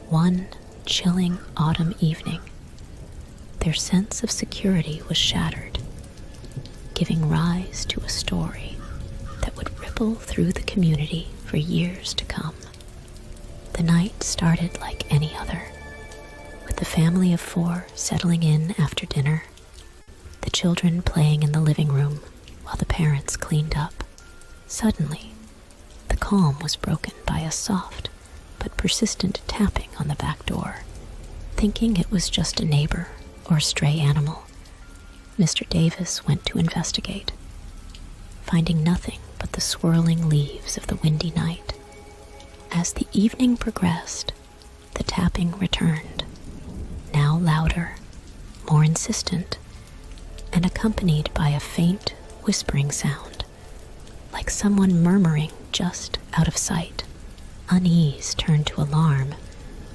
one chilling autumn evening, their sense of security was shattered, giving rise to a story that would ripple through the community for years to come. The night started like any other, with the family of 4 settling in after dinner, the children playing in the living room while the parents cleaned up. Suddenly, the calm was broken by a soft but persistent tapping on the back door. Thinking it was just a neighbor or a stray animal, Mr. Davis went to investigate, finding nothing but the swirling leaves of the windy night. As the evening progressed, the tapping returned, now louder, more insistent, and accompanied by a faint, whispering sound, like someone murmuring just out of sight. Unease turned to alarm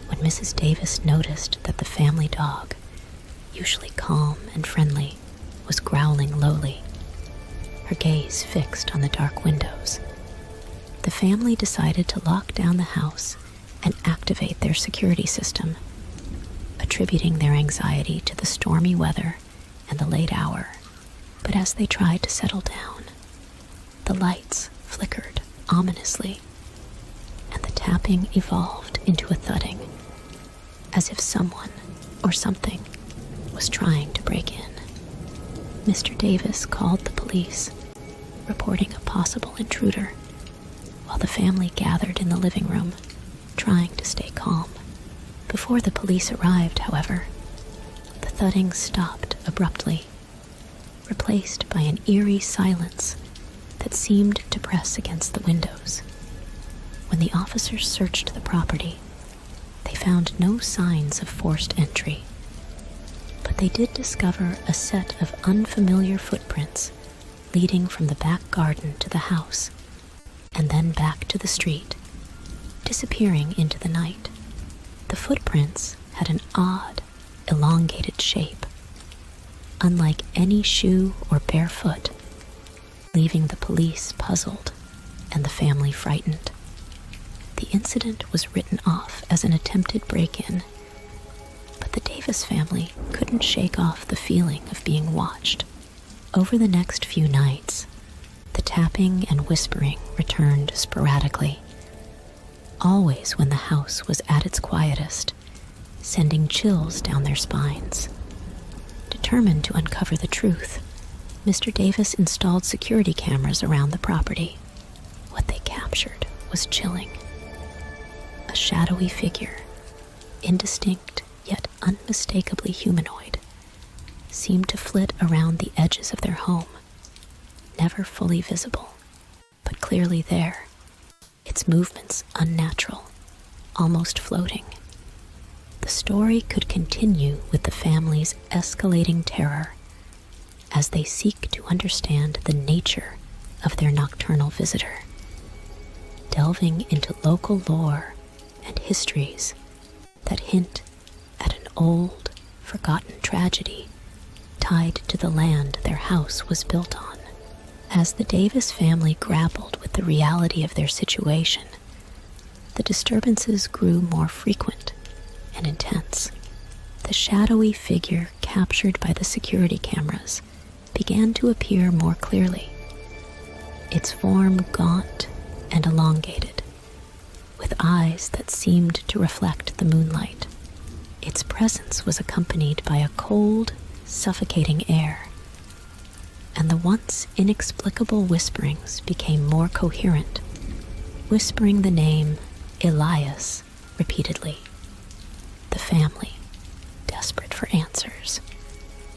when Mrs. Davis noticed that the family dog, usually calm and friendly, was growling lowly, her gaze fixed on the dark windows. The family decided to lock down the house and activate their security system, attributing their anxiety to the stormy weather and the late hour. But as they tried to settle down, the lights flickered ominously, and the tapping evolved into a thudding, as if someone or something was trying to break in. Mr. Davis called the police, reporting a possible intruder, while the family gathered in the living room, trying to stay calm. Before the police arrived, however, the thudding stopped abruptly, replaced by an eerie silence that seemed to press against the windows. When the officers searched the property, they found no signs of forced entry, but they did discover a set of unfamiliar footprints leading from the back garden to the house, and then back to the street, disappearing into the night. The footprints had an odd, elongated shape, unlike any shoe or bare foot, leaving the police puzzled and the family frightened. The incident was written off as an attempted break-in, but the Davis family couldn't shake off the feeling of being watched. Over the next few nights, the tapping and whispering returned sporadically, always when the house was at its quietest, sending chills down their spines. Determined to uncover the truth, Mr. Davis installed security cameras around the property. What they captured was chilling. A shadowy figure, indistinct yet unmistakably humanoid, seemed to flit around the edges of their home, never fully visible, but clearly there, its movements unnatural, almost floating. The story could continue with the family's escalating terror as they seek to understand the nature of their nocturnal visitor, delving into local lore and histories that hint at an old, forgotten tragedy tied to the land their house was built on. As the Davis family grappled with the reality of their situation, the disturbances grew more frequent and intense. The shadowy figure captured by the security cameras began to appear more clearly, its form gaunt and elongated, with eyes that seemed to reflect the moonlight. Its presence was accompanied by a cold, suffocating air, and the once inexplicable whisperings became more coherent, whispering the name Elias repeatedly. The family, desperate for answers,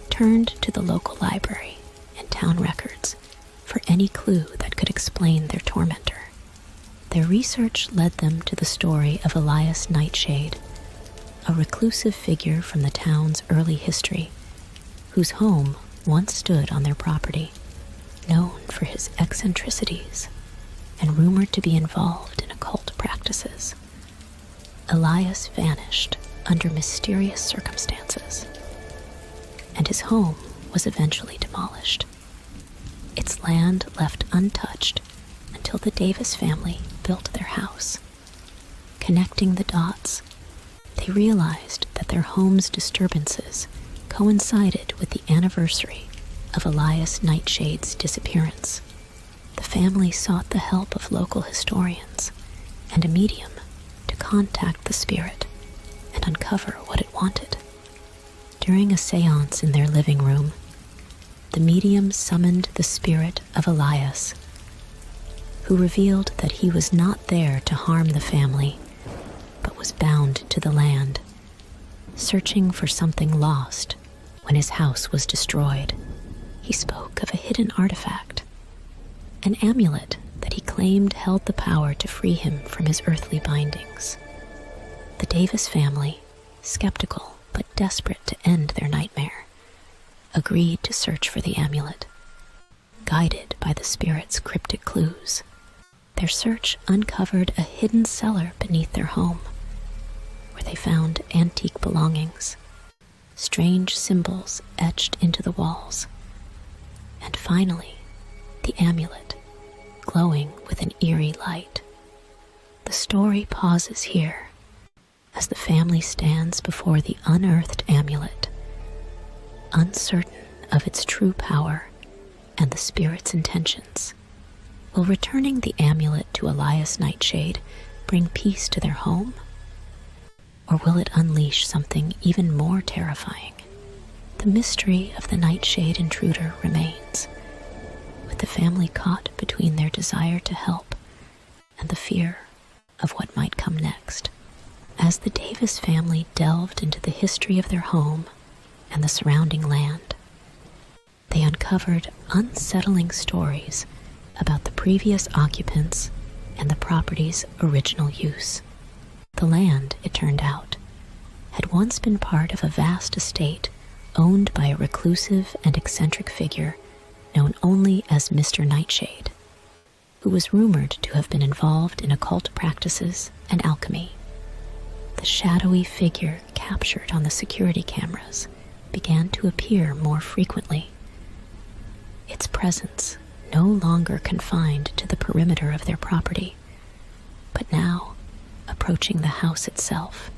turned to the local library and town records for any clue that could explain their tormentor. Their research led them to the story of Elias Nightshade, a reclusive figure from the town's early history, whose home once stood on their property, known for his eccentricities and rumored to be involved in occult practices. Elias vanished under mysterious circumstances, and his home was eventually demolished, its land left untouched until the Davis family built their house. Connecting the dots, They realized that their home's disturbances coincided with the anniversary of Elias Nightshade's disappearance. The family sought the help of local historians and a medium to contact the spirit and uncover what it wanted. During a seance in their living room, the medium summoned the spirit of Elias, who revealed that he was not there to harm the family, but was bound to the land, searching for something lost when his house was destroyed. He spoke of a hidden artifact, an amulet that he claimed held the power to free him from his earthly bindings. The Davis family, skeptical but desperate to end their nightmare, agreed to search for the amulet, guided by the spirit's cryptic clues. Their search uncovered a hidden cellar beneath their home, where they found antique belongings, strange symbols etched into the walls, and finally, the amulet, glowing with an eerie light. The story pauses here, as the family stands before the unearthed amulet, uncertain of its true power and the spirit's intentions. Will returning the amulet to Elias Nightshade bring peace to their home? Or will it unleash something even more terrifying? The mystery of the Nightshade intruder remains, with the family caught between their desire to help and the fear of what might come next. As the Davis family delved into the history of their home and the surrounding land, they uncovered unsettling stories about the previous occupants and the property's original use. The land, it turned out, had once been part of a vast estate owned by a reclusive and eccentric figure known only as Mr. Nightshade, who was rumored to have been involved in occult practices and alchemy. The shadowy figure captured on the security cameras began to appear more frequently, its presence no longer confined to the perimeter of their property, but now approaching the house itself.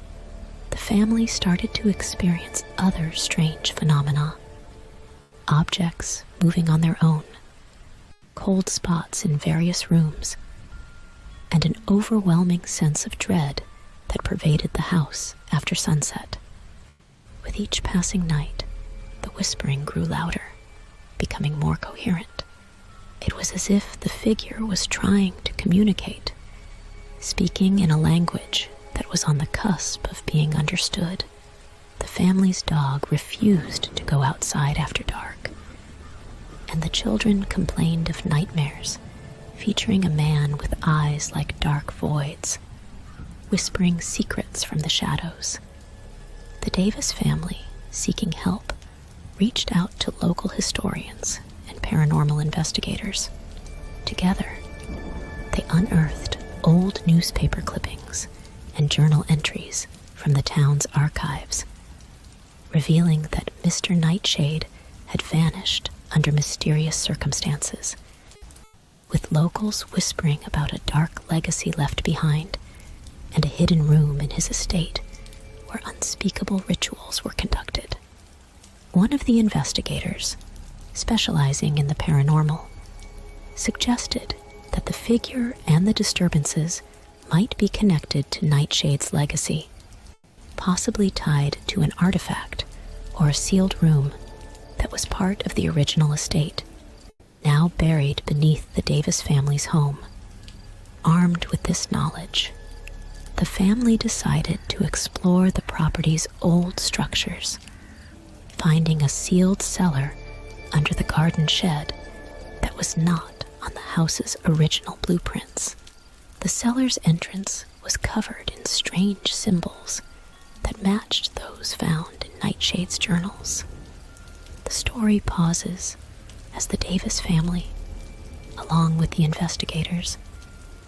The family started to experience other strange phenomena: objects moving on their own, cold spots in various rooms, and an overwhelming sense of dread that pervaded the house after sunset. With each passing night, the whispering grew louder, becoming more coherent. It was as if the figure was trying to communicate, speaking in a language that was on the cusp of being understood. The family's dog refused to go outside after dark, and the children complained of nightmares featuring a man with eyes like dark voids, whispering secrets from the shadows. The Davis family, seeking help, reached out to local historians and paranormal investigators. Together, they unearthed old newspaper clippings and journal entries from the town's archives, revealing that Mr. Nightshade had vanished under mysterious circumstances, with locals whispering about a dark legacy left behind and a hidden room in his estate where unspeakable rituals were conducted. One of the investigators, specializing in the paranormal, suggested that the figure and the disturbances might be connected to Nightshade's legacy, possibly tied to an artifact or a sealed room that was part of the original estate, now buried beneath the Davis family's home. Armed with this knowledge, the family decided to explore the property's old structures, finding a sealed cellar under the garden shed that was not on the house's original blueprints. The cellar's entrance was covered in strange symbols that matched those found in Nightshade's journals. The story pauses as the Davis family, along with the investigators,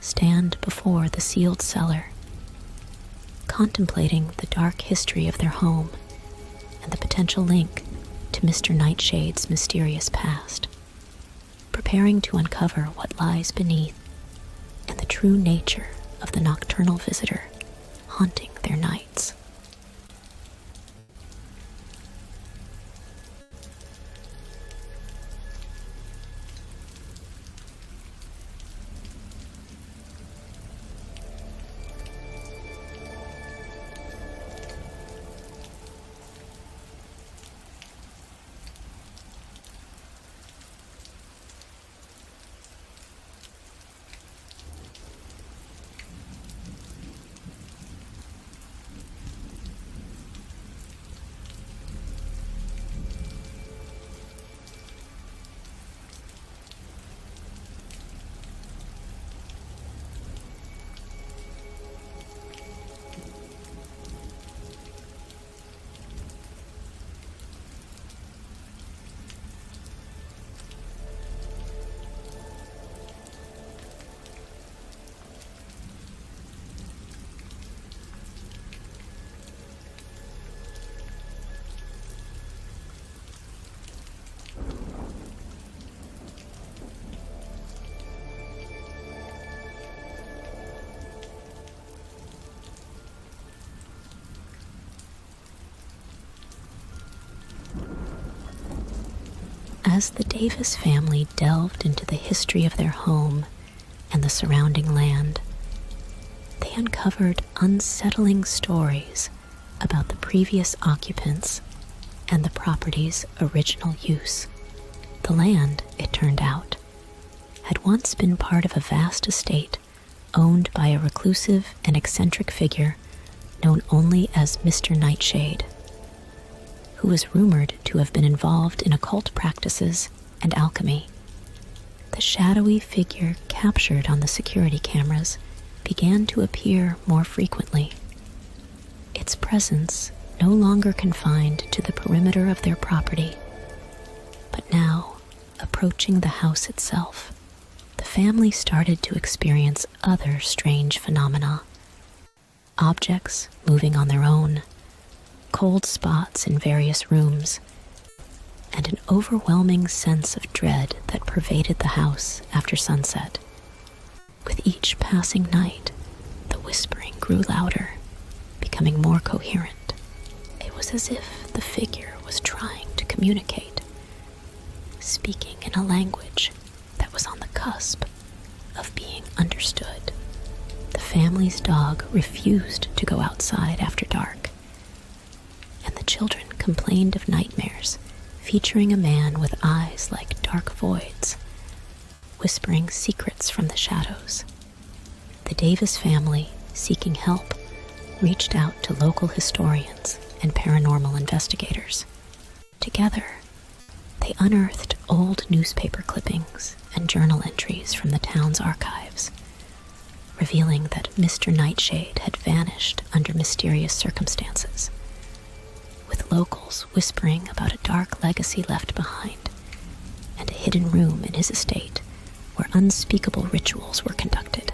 stand before the sealed cellar, contemplating the dark history of their home and the potential link to Mr. Nightshade's mysterious past, preparing to uncover what lies beneath and the true nature of the nocturnal visitor haunting their nights. As the Davis family delved into the history of their home and the surrounding land, they uncovered unsettling stories about the previous occupants and the property's original use. The land, it turned out, had once been part of a vast estate owned by a reclusive and eccentric figure known only as Mr. Nightshade, who was rumored to have been involved in occult practices and alchemy. The shadowy figure captured on the security cameras began to appear more frequently, its presence no longer confined to the perimeter of their property, but now approaching the house itself. The family started to experience other strange phenomena. Objects moving on their own, cold spots in various rooms, and an overwhelming sense of dread that pervaded the house after sunset. With each passing night, the whispering grew louder, becoming more coherent. It was as if the figure was trying to communicate, speaking in a language that was on the cusp of being understood. The family's dog refused to go outside after dark, and the children complained of nightmares featuring a man with eyes like dark voids, whispering secrets from the shadows. The Davis family, seeking help, reached out to local historians and paranormal investigators. Together, they unearthed old newspaper clippings and journal entries from the town's archives, revealing that Mr. Nightshade had vanished under mysterious circumstances, with locals whispering about a dark legacy left behind and a hidden room in his estate where unspeakable rituals were conducted.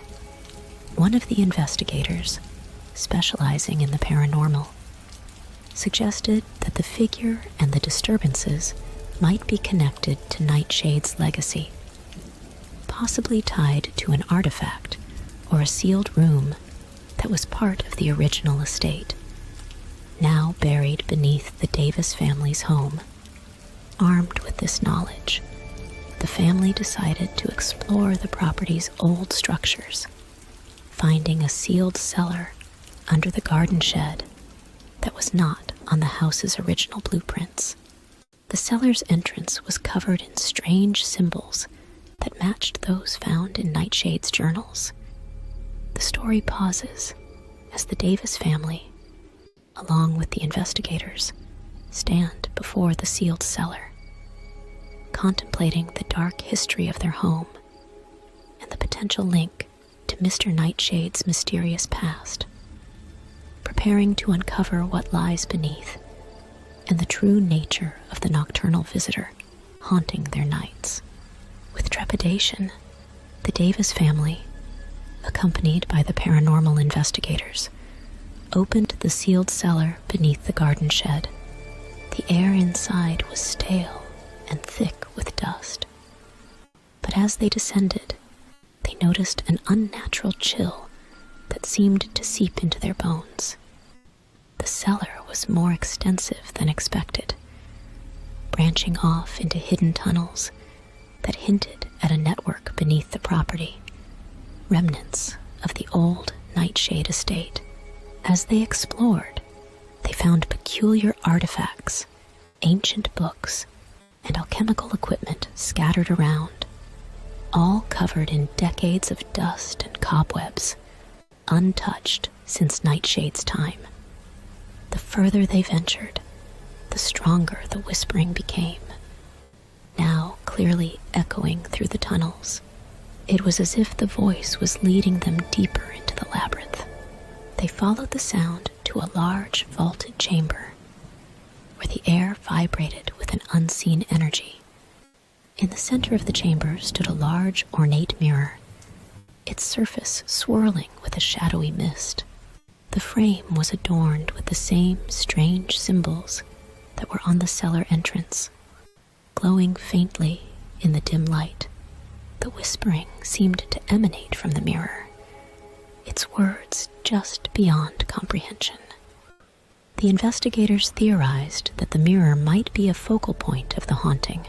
One of the investigators, specializing in the paranormal, suggested that the figure and the disturbances might be connected to Nightshade's legacy, possibly tied to an artifact or a sealed room that was part of the original estate, now buried beneath the Davis family's home. Armed with this knowledge, the family decided to explore the property's old structures, finding a sealed cellar under the garden shed that was not on the house's original blueprints. The cellar's entrance was covered in strange symbols that matched those found in Nightshade's journals. The story pauses as the Davis family, along with the investigators, stand before the sealed cellar, contemplating the dark history of their home and the potential link to Mr. Nightshade's mysterious past, preparing to uncover what lies beneath and the true nature of the nocturnal visitor haunting their nights. With trepidation, the Davis family, accompanied by the paranormal investigators, opened the sealed cellar beneath the garden shed. The air inside was stale and thick with dust. But as they descended, they noticed an unnatural chill that seemed to seep into their bones. The cellar was more extensive than expected, branching off into hidden tunnels that hinted at a network beneath the property, remnants of the old Nightshade estate. As they explored, they found peculiar artifacts, ancient books, and alchemical equipment scattered around, all covered in decades of dust and cobwebs, untouched since Nightshade's time. The further they ventured, the stronger the whispering became, now clearly echoing through the tunnels. It was as if the voice was leading them deeper into the labyrinth. They followed the sound to a large vaulted chamber, where the air vibrated with an unseen energy. In the center of the chamber stood a large, ornate mirror, its surface swirling with a shadowy mist. The frame was adorned with the same strange symbols that were on the cellar entrance, glowing faintly in the dim light. The whispering seemed to emanate from the mirror, its words just beyond comprehension. The investigators theorized that the mirror might be a focal point of the haunting,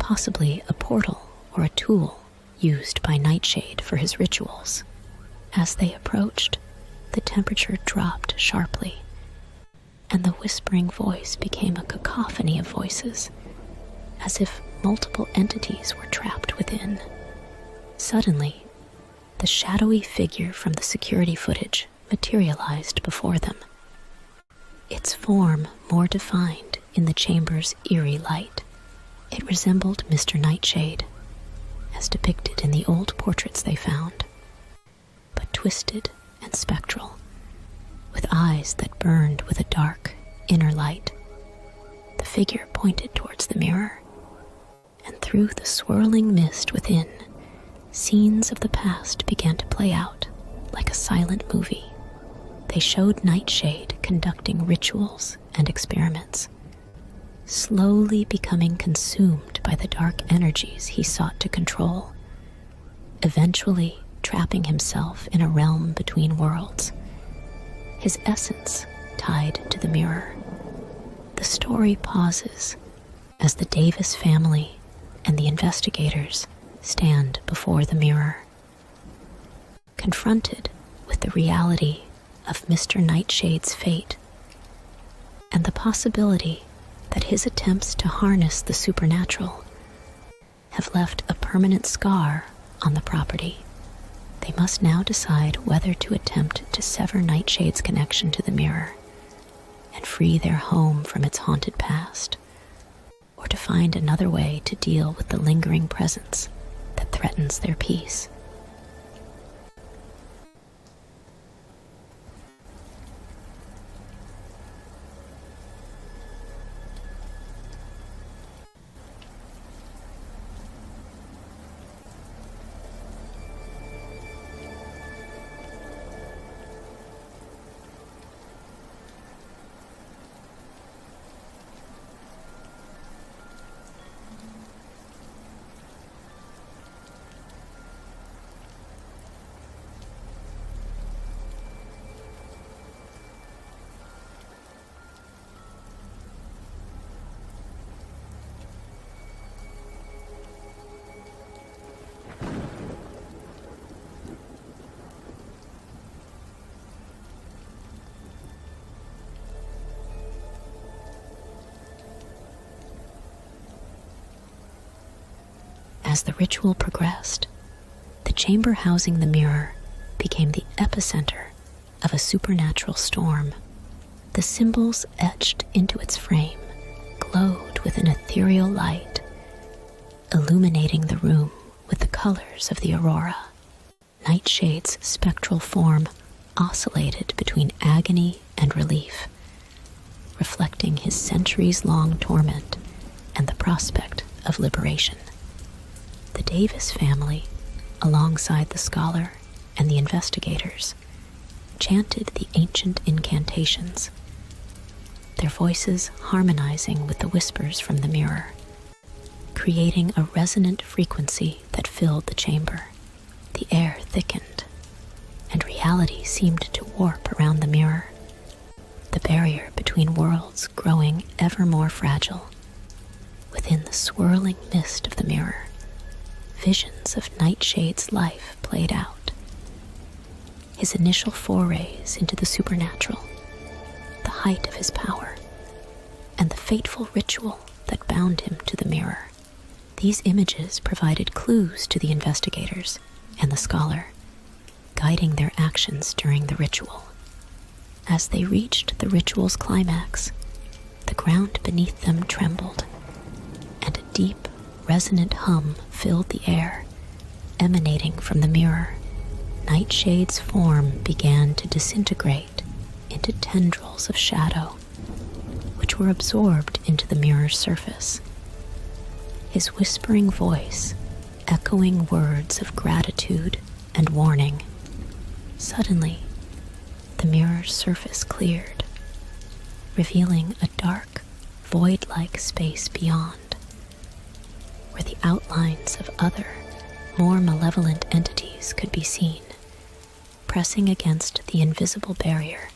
possibly a portal or a tool used by Nightshade for his rituals. As they approached, the temperature dropped sharply, and the whispering voice became a cacophony of voices, as if multiple entities were trapped within. Suddenly, the shadowy figure from the security footage materialized before them, its form more defined in the chamber's eerie light. It resembled Mr. Nightshade, as depicted in the old portraits they found, but twisted and spectral, with eyes that burned with a dark, inner light. The figure pointed towards the mirror, and through the swirling mist within, scenes of the past began to play out like a silent movie. They showed Nightshade conducting rituals and experiments, slowly becoming consumed by the dark energies he sought to control, eventually trapping himself in a realm between worlds, his essence tied to the mirror. The story pauses as the Davis family and the investigators stand before the mirror, confronted with the reality of Mr. Nightshade's fate and the possibility that his attempts to harness the supernatural have left a permanent scar on the property. They must now decide whether to attempt to sever Nightshade's connection to the mirror and free their home from its haunted past, or to find another way to deal with the lingering presence that threatens their peace. As the ritual progressed, the chamber housing the mirror became the epicenter of a supernatural storm. The symbols etched into its frame glowed with an ethereal light, illuminating the room with the colors of the aurora. Nightshade's spectral form oscillated between agony and relief, reflecting his centuries-long torment and the prospect of liberation. The Davis family, alongside the scholar and the investigators, chanted the ancient incantations, their voices harmonizing with the whispers from the mirror, creating a resonant frequency that filled the chamber. The air thickened, and reality seemed to warp around the mirror, the barrier between worlds growing ever more fragile. Within the swirling mist of the mirror, visions of Nightshade's life played out. His initial forays into the supernatural, the height of his power, and the fateful ritual that bound him to the mirror. These images provided clues to the investigators and the scholar, guiding their actions during the ritual. As they reached the ritual's climax, the ground beneath them trembled, and a deep, resonant hum filled the air, emanating from the mirror. Nightshade's form began to disintegrate into tendrils of shadow, which were absorbed into the mirror's surface. His whispering voice echoing words of gratitude and warning. Suddenly, the mirror's surface cleared, revealing a dark, void-like space beyond, where the outlines of other, more malevolent entities could be seen. Pressing against the invisible barrier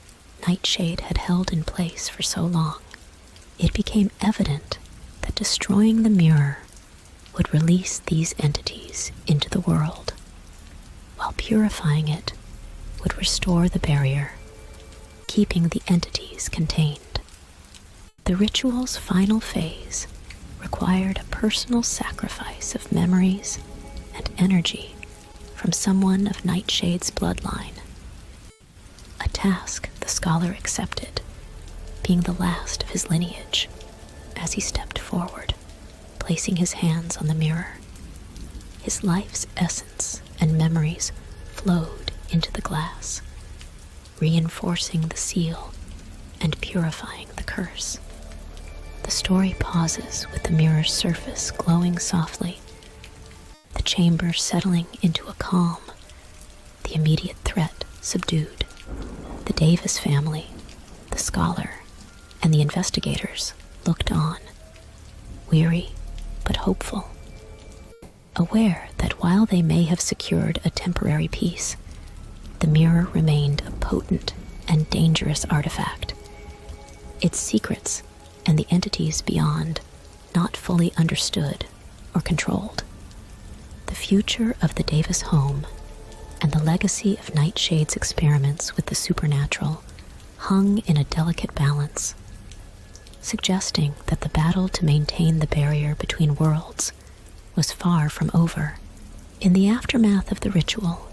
Nightshade had held in place for so long, it became evident that destroying the mirror would release these entities into the world, while purifying it would restore the barrier, keeping the entities contained. The ritual's final phase required a personal sacrifice of memories and energy from someone of Nightshade's bloodline, a task the scholar accepted, being the last of his lineage. As he stepped forward, placing his hands on the mirror, his life's essence and memories flowed into the glass, reinforcing the seal and purifying the curse. The story pauses with the mirror's surface glowing softly, the chamber settling into a calm, the immediate threat subdued. The Davis family, the scholar, and the investigators looked on, weary but hopeful, aware that while they may have secured a temporary peace, the mirror remained a potent and dangerous artifact, its secrets and the entities beyond not fully understood or controlled. The future of the Davis home and the legacy of Nightshade's experiments with the supernatural hung in a delicate balance, suggesting that the battle to maintain the barrier between worlds was far from over. In the aftermath of the ritual,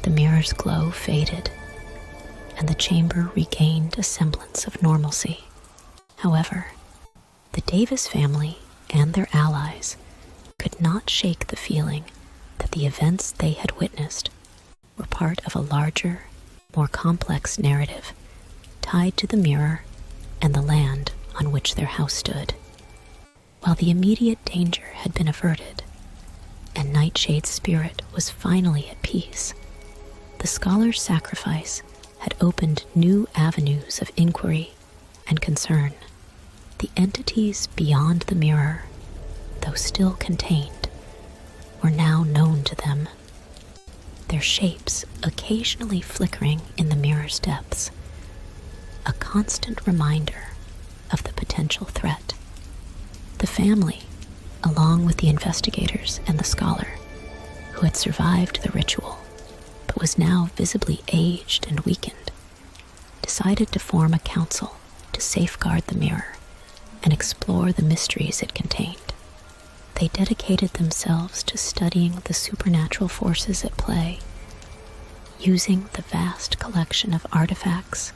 the mirror's glow faded, and the chamber regained a semblance of normalcy. However, the Davis family and their allies could not shake the feeling that the events they had witnessed were part of a larger, more complex narrative tied to the mirror and the land on which their house stood. While the immediate danger had been averted, and Nightshade's spirit was finally at peace, the scholar's sacrifice had opened new avenues of inquiry and concern. The entities beyond the mirror, though still contained, were now known to them, their shapes occasionally flickering in the mirror's depths, a constant reminder of the potential threat. The family, along with the investigators and the scholar, who had survived the ritual but was now visibly aged and weakened, decided to form a council to safeguard the mirror and explore the mysteries it contained. They dedicated themselves to studying the supernatural forces at play, using the vast collection of artifacts,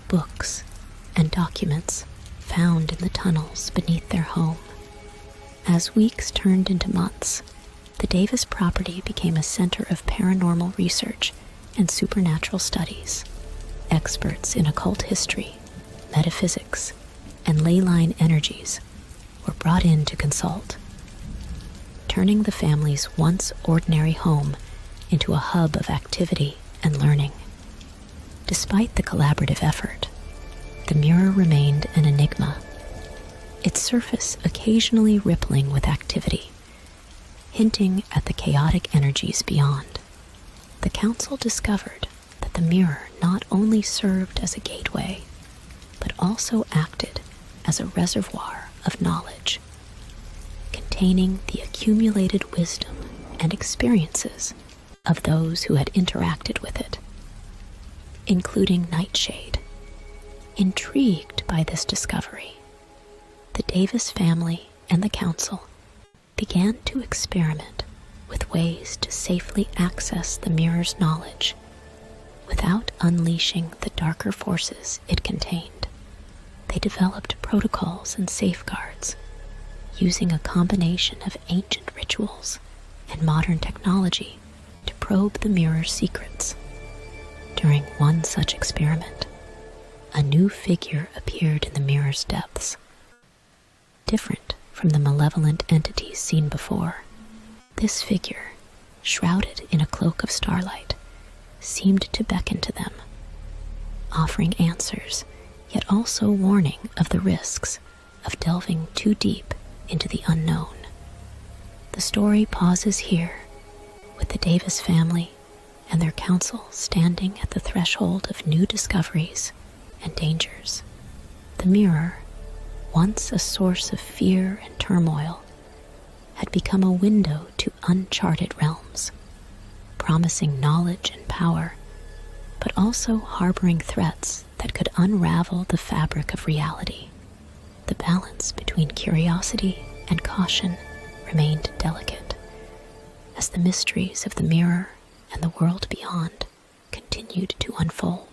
books, and documents found in the tunnels beneath their home. As weeks turned into months, the Davis property became a center of paranormal research and supernatural studies. Experts in occult history, metaphysics, and ley-line energies were brought in to consult, turning the family's once ordinary home into a hub of activity and learning. Despite the collaborative effort, the mirror remained an enigma, its surface occasionally rippling with activity, hinting at the chaotic energies beyond. The council discovered that the mirror not only served as a gateway, but also acted as a reservoir of knowledge, containing the accumulated wisdom and experiences of those who had interacted with it, including Nightshade. Intrigued by this discovery, the Davis family and the council began to experiment with ways to safely access the mirror's knowledge without unleashing the darker forces it contained. They developed protocols and safeguards, using a combination of ancient rituals and modern technology to probe the mirror's secrets. During one such experiment, a new figure appeared in the mirror's depths, different from the malevolent entities seen before. This figure, shrouded in a cloak of starlight, seemed to beckon to them, offering answers, yet also warning of the risks of delving too deep into the unknown. The story pauses here, with the Davis family and their council standing at the threshold of new discoveries and dangers. The mirror, once a source of fear and turmoil, had become a window to uncharted realms, promising knowledge and power, but also harboring threats that could unravel the fabric of reality. The balance between curiosity and caution remained delicate, as the mysteries of the mirror and the world beyond continued to unfold.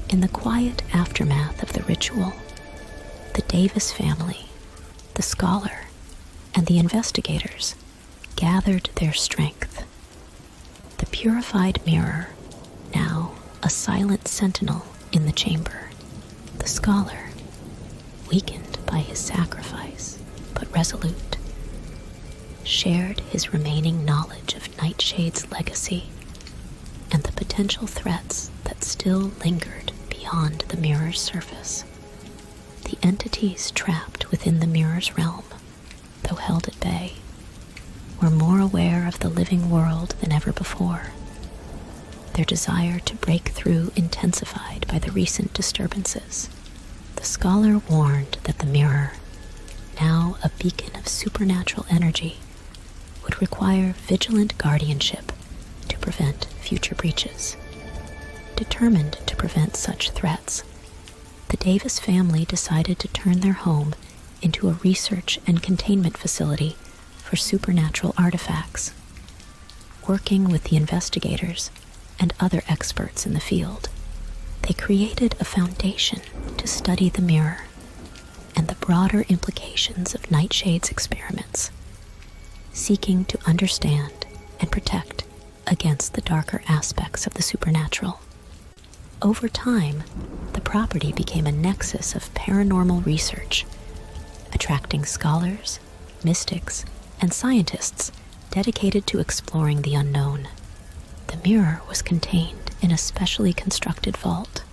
In the quiet aftermath of the ritual, the Davis family, the scholar, and the investigators gathered their strength. The purified mirror, now a silent sentinel in the chamber. The scholar, weakened by his sacrifice, but resolute, shared his remaining knowledge of Nightshade's legacy and the potential threats that still lingered beyond the mirror's surface. The entities trapped within the mirror's realm, though held at bay, were more aware of the living world than ever before. Their desire to break through intensified by the recent disturbances. The scholar warned that the mirror, now a beacon of supernatural energy, would require vigilant guardianship to prevent future breaches. Determined to prevent such threats, the Davis family decided to turn their home into a research and containment facility for supernatural artifacts. Working with the investigators and other experts in the field, they created a foundation to study the mirror and the broader implications of Nightshade's experiments, seeking to understand and protect against the darker aspects of the supernatural. Over time, the property became a nexus of paranormal research, attracting scholars, mystics, and scientists dedicated to exploring the unknown. The mirror was contained in a specially constructed vault,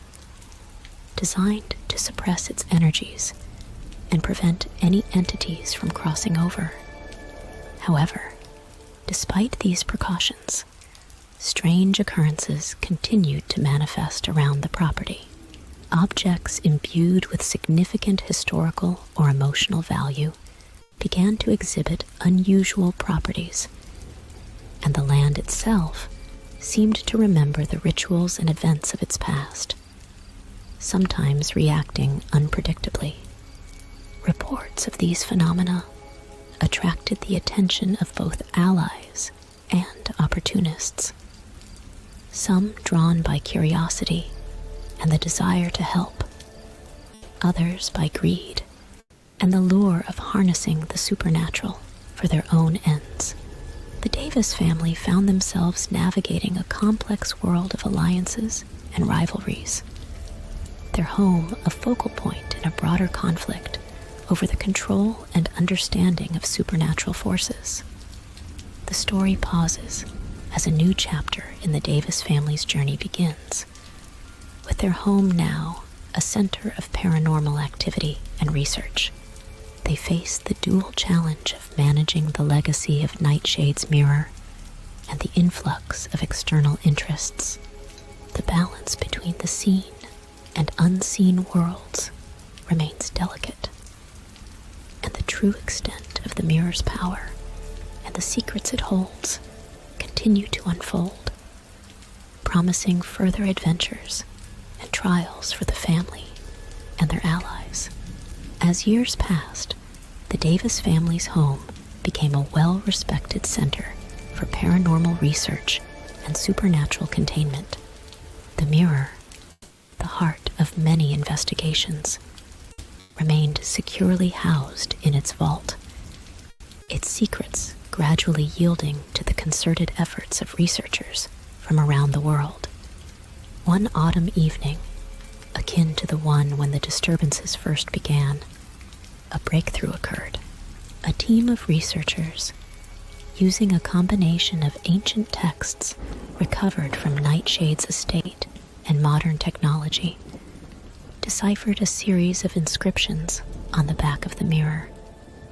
designed to suppress its energies and prevent any entities from crossing over. However, despite these precautions, strange occurrences continued to manifest around the property. Objects imbued with significant historical or emotional value began to exhibit unusual properties, and the land itself seemed to remember the rituals and events of its past, sometimes reacting unpredictably. Reports of these phenomena attracted the attention of both allies and opportunists, some drawn by curiosity and the desire to help, others by greed and the lure of harnessing the supernatural for their own ends. The Davis family found themselves navigating a complex world of alliances and rivalries, their home a focal point in a broader conflict over the control and understanding of supernatural forces. The story pauses as a new chapter in the Davis family's journey begins, With their home now a center of paranormal activity and research, they face the dual challenge of managing the legacy of Nightshade's mirror and the influx of external interests. The balance between the seen and unseen worlds remains delicate, and the true extent of the mirror's power and the secrets it holds continue to unfold, promising further adventures and trials for the family and their allies. As years passed, the Davis family's home became a well-respected center for paranormal research and supernatural containment. The mirror, the heart of many investigations, remained securely housed in its vault, its secrets gradually yielding to the concerted efforts of researchers from around the world. One autumn evening, akin to the one when the disturbances first began, a breakthrough occurred. A team of researchers, using a combination of ancient texts recovered from Nightshade's estate and modern technology, deciphered a series of inscriptions on the back of the mirror.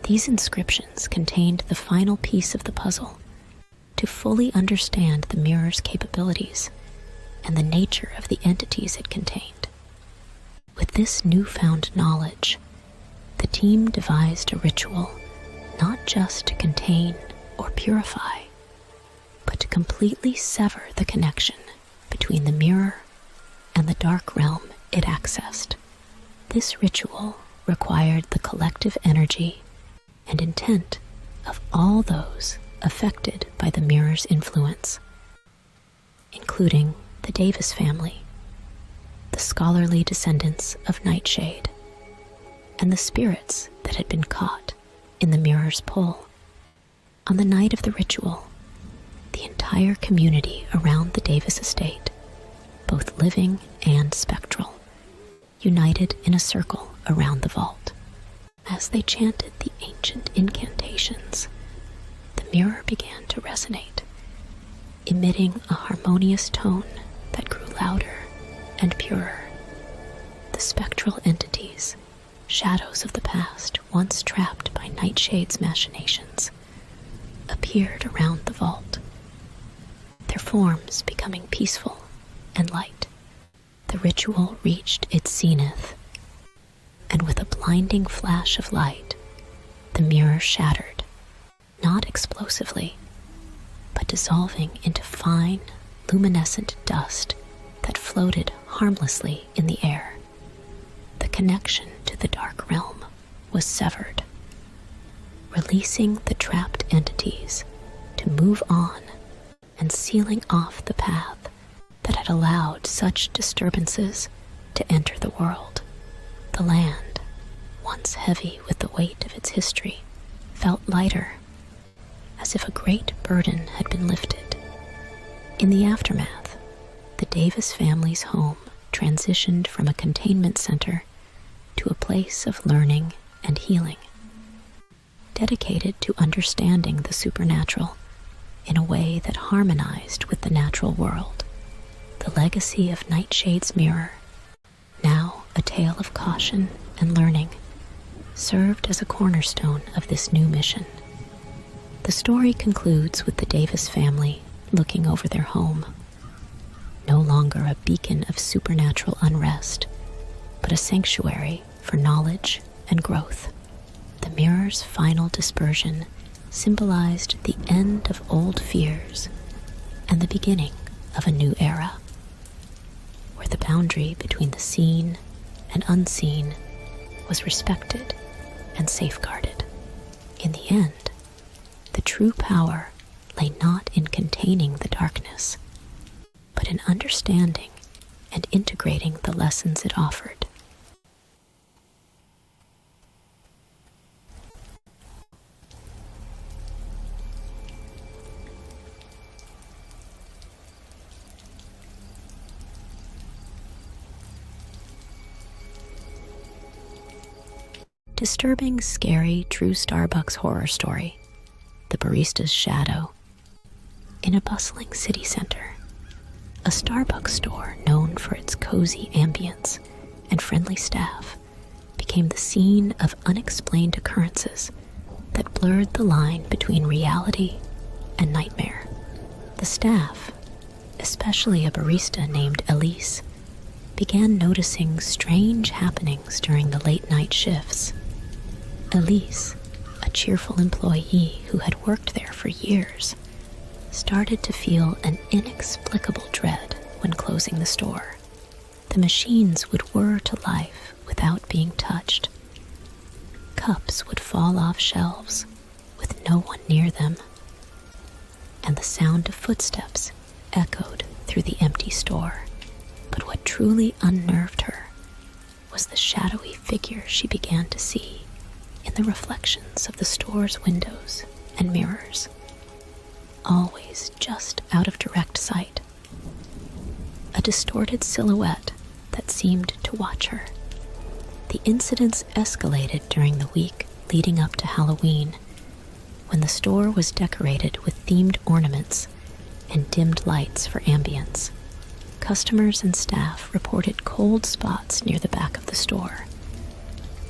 These inscriptions contained the final piece of the puzzle to fully understand the mirror's capabilities and the nature of the entities it contained. With this newfound knowledge, the team devised a ritual not just to contain or purify, but to completely sever the connection between the mirror and the dark realm it accessed. This ritual required the collective energy and intent of all those affected by the mirror's influence, including the Davis family, the scholarly descendants of Nightshade, and the spirits that had been caught in the mirror's pull. On the night of the ritual, the entire community around the Davis estate, both living and spectral, united in a circle around the vault. As they chanted the ancient incantations, the mirror began to resonate, emitting a harmonious tone that grew louder and purer. The spectral entities, shadows of the past once trapped by Nightshade's machinations, appeared around the vault, their forms becoming peaceful and light. The ritual reached its zenith, and with a blinding flash of light, the mirror shattered, not explosively, but dissolving into fine, luminescent dust that floated harmlessly in the air. The connection to the dark realm was severed, releasing the trapped entities to move on and sealing off the path that had allowed such disturbances to enter the world. The land, once heavy with the weight of its history, felt lighter, as if a great burden had been lifted. In the aftermath, the Davis family's home transitioned from a containment center to a place of learning and healing, dedicated to understanding the supernatural in a way that harmonized with the natural world. The legacy of Nightshade's mirror, now a tale of caution and learning, served as a cornerstone of this new mission. The story concludes with the Davis family looking over their home, no longer a beacon of supernatural unrest, but a sanctuary for knowledge and growth. The mirror's final dispersion symbolized the end of old fears and the beginning of a new era, where the boundary between the seen and unseen was respected and safeguarded. In the end, the true power lay not in containing the darkness, but in understanding and integrating the lessons it offered. Disturbing, scary, true Starbucks horror story, The Barista's Shadow. In a bustling city center, A Starbucks store known for its cozy ambience and friendly staff became the scene of unexplained occurrences that blurred the line between reality and nightmare. The staff, especially a barista named Elise, began noticing strange happenings during the late-night shifts. Elise, a cheerful employee who had worked there for years, started to feel an inexplicable dread when closing the store. The machines would whir to life without being touched. Cups would fall off shelves with no one near them, and the sound of footsteps echoed through the empty store. But what truly unnerved her was the shadowy figure she began to see in the reflections of the store's windows and mirrors, always just out of direct sight. A distorted silhouette that seemed to watch her. The incidents escalated during the week leading up to Halloween, when the store was decorated with themed ornaments and dimmed lights for ambience. Customers and staff reported cold spots near the back of the store,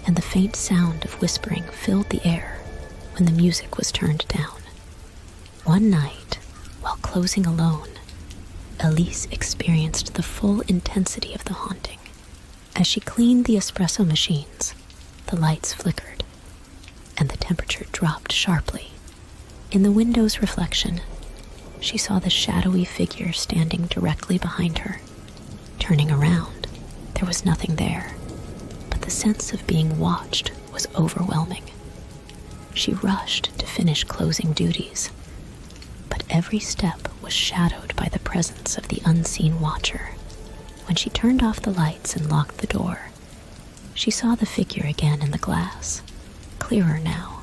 and the faint sound of whispering filled the air when the music was turned down. One night, while closing alone, Elise experienced the full intensity of the haunting. As she cleaned the espresso machines, the lights flickered, and the temperature dropped sharply. In the window's reflection, she saw the shadowy figure standing directly behind her. Turning around, there was nothing there, but the sense of being watched was overwhelming. She rushed to finish closing duties, but every step was shadowed by the presence of the unseen watcher. When she turned off the lights and locked the door, she saw the figure again in the glass, clearer now,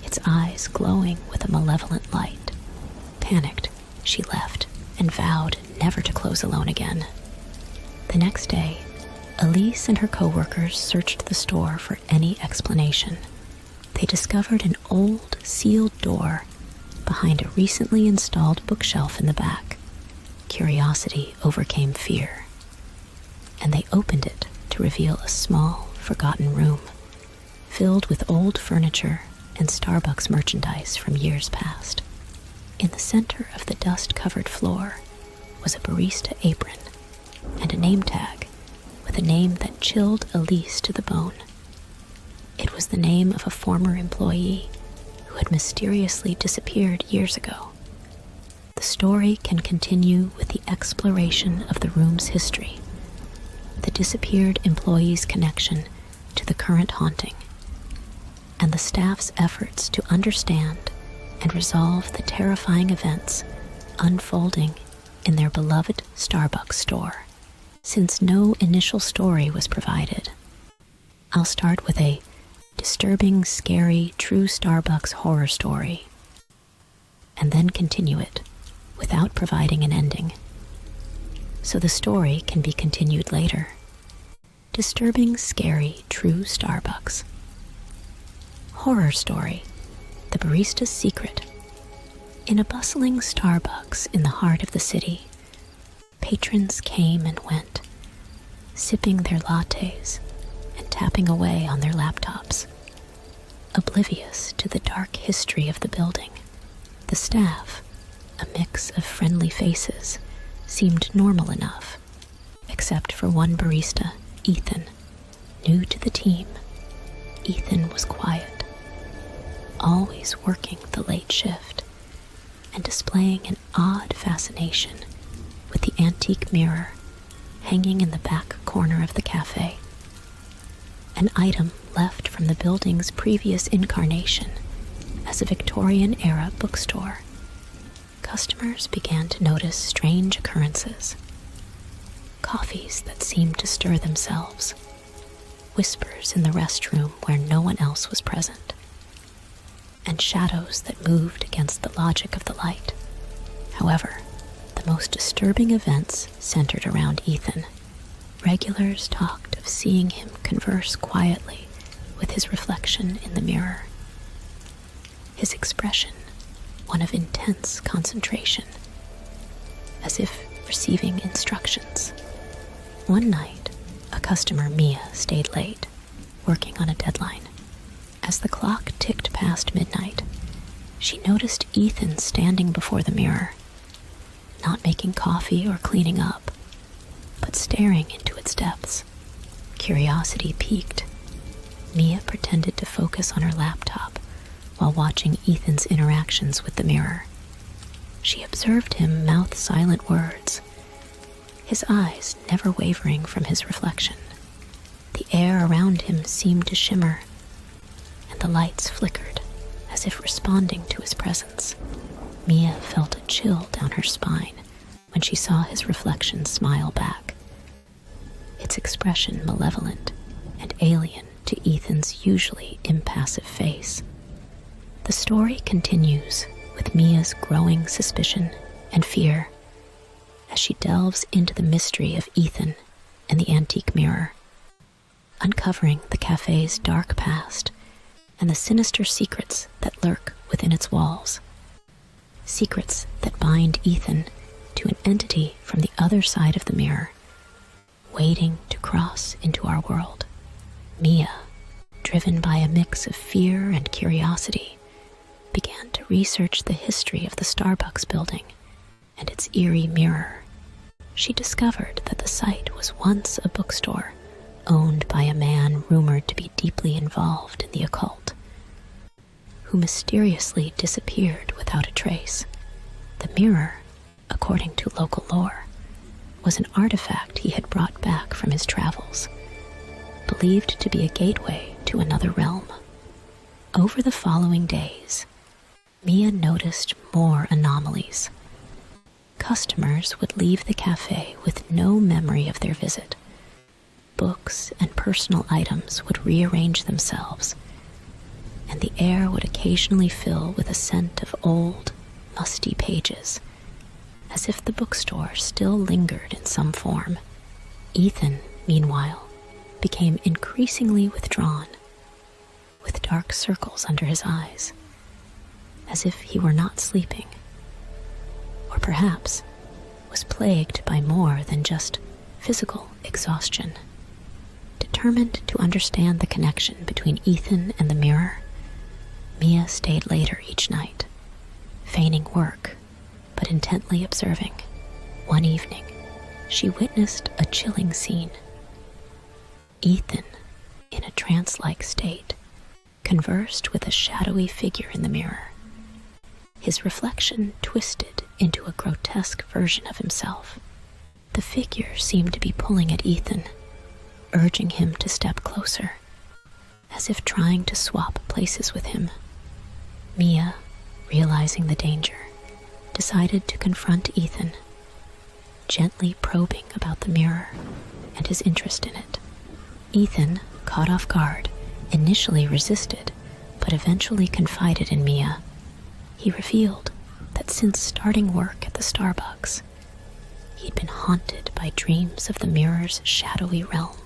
its eyes glowing with a malevolent light. Panicked, she left and vowed never to close alone again. The next day, Elise and her co-workers searched the store for any explanation. They discovered an old, sealed door behind a recently installed bookshelf in the back. Curiosity overcame fear, and they opened it to reveal a small, forgotten room filled with old furniture and Starbucks merchandise from years past. In the center of the dust-covered floor was a barista apron and a name tag with a name that chilled Elise to the bone. It was the name of a former employee who had mysteriously disappeared years ago. The story can continue with the exploration of the room's history, the disappeared employee's connection to the current haunting, and the staff's efforts to understand and resolve the terrifying events unfolding in their beloved Starbucks store. Since no initial story was provided, I'll start with a disturbing, scary, true Starbucks horror story, and then continue it without providing an ending, so the story can be continued later. Disturbing, scary, true Starbucks. Horror story. The barista's secret. In a bustling Starbucks in the heart of the city, patrons came and went, sipping their lattes and tapping away on their laptops. Oblivious to the dark history of the building, the staff, a mix of friendly faces, seemed normal enough, except for one barista, Ethan. New to the team, Ethan was quiet, always working the late shift and displaying an odd fascination with the antique mirror hanging in the back corner of the cafe, an item left from the building's previous incarnation as a Victorian-era bookstore. Customers began to notice strange occurrences. Coffees that seemed to stir themselves, whispers in the restroom where no one else was present, and shadows that moved against the logic of the light. However, the most disturbing events centered around Ethan. Regulars talked of seeing him converse quietly with his reflection in the mirror. His expression, one of intense concentration, as if receiving instructions. One night, a customer, Mia, stayed late, working on a deadline. As the clock ticked past midnight, she noticed Ethan standing before the mirror, not making coffee or cleaning up, but staring into its depths. Curiosity piqued. Mia pretended to focus on her laptop while watching Ethan's interactions with the mirror. She observed him mouth silent words, his eyes never wavering from his reflection. The air around him seemed to shimmer, and the lights flickered as if responding to his presence. Mia felt a chill down her spine when she saw his reflection smile back, its expression malevolent and alien to Ethan's usually impassive face. The story continues with Mia's growing suspicion and fear as she delves into the mystery of Ethan and the antique mirror, uncovering the cafe's dark past and the sinister secrets that lurk within its walls. Secrets that bind Ethan to an entity from the other side of the mirror, waiting to cross into our world. Mia, driven by a mix of fear and curiosity, began to research the history of the Starbucks building and its eerie mirror. She discovered that the site was once a bookstore owned by a man rumored to be deeply involved in the occult, who mysteriously disappeared without a trace. The mirror, according to local lore, was an artifact he had brought back from his travels, believed to be a gateway to another realm. Over the following days, Mia noticed more anomalies. Customers would leave the cafe with no memory of their visit. Books and personal items would rearrange themselves, and the air would occasionally fill with a scent of old, musty pages, as if the bookstore still lingered in some form. Ethan, meanwhile, became increasingly withdrawn, with dark circles under his eyes, as if he were not sleeping, or perhaps was plagued by more than just physical exhaustion. Determined to understand the connection between Ethan and the mirror, Mia stayed later each night, feigning work, but intently observing. One evening, she witnessed a chilling scene. Ethan, in a trance-like state, conversed with a shadowy figure in the mirror. His reflection twisted into a grotesque version of himself. The figure seemed to be pulling at Ethan, urging him to step closer, as if trying to swap places with him. Mia, realizing the danger, decided to confront Ethan, gently probing about the mirror and his interest in it. Ethan, caught off guard, initially resisted, but eventually confided in Mia. He revealed that since starting work at the Starbucks, he'd been haunted by dreams of the mirror's shadowy realm,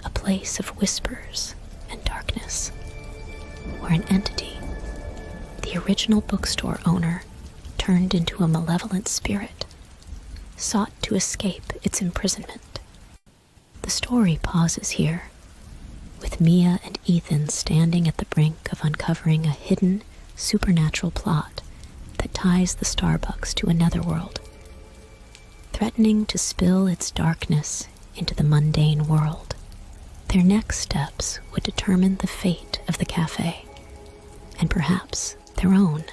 a place of whispers and darkness, where an entity, the original bookstore owner, turned into a malevolent spirit, sought to escape its imprisonment. The story pauses here, with Mia and Ethan standing at the brink of uncovering a hidden, supernatural plot that ties the Starbucks to another world, threatening to spill its darkness into the mundane world. Their next steps would determine the fate of the cafe, and perhaps their own,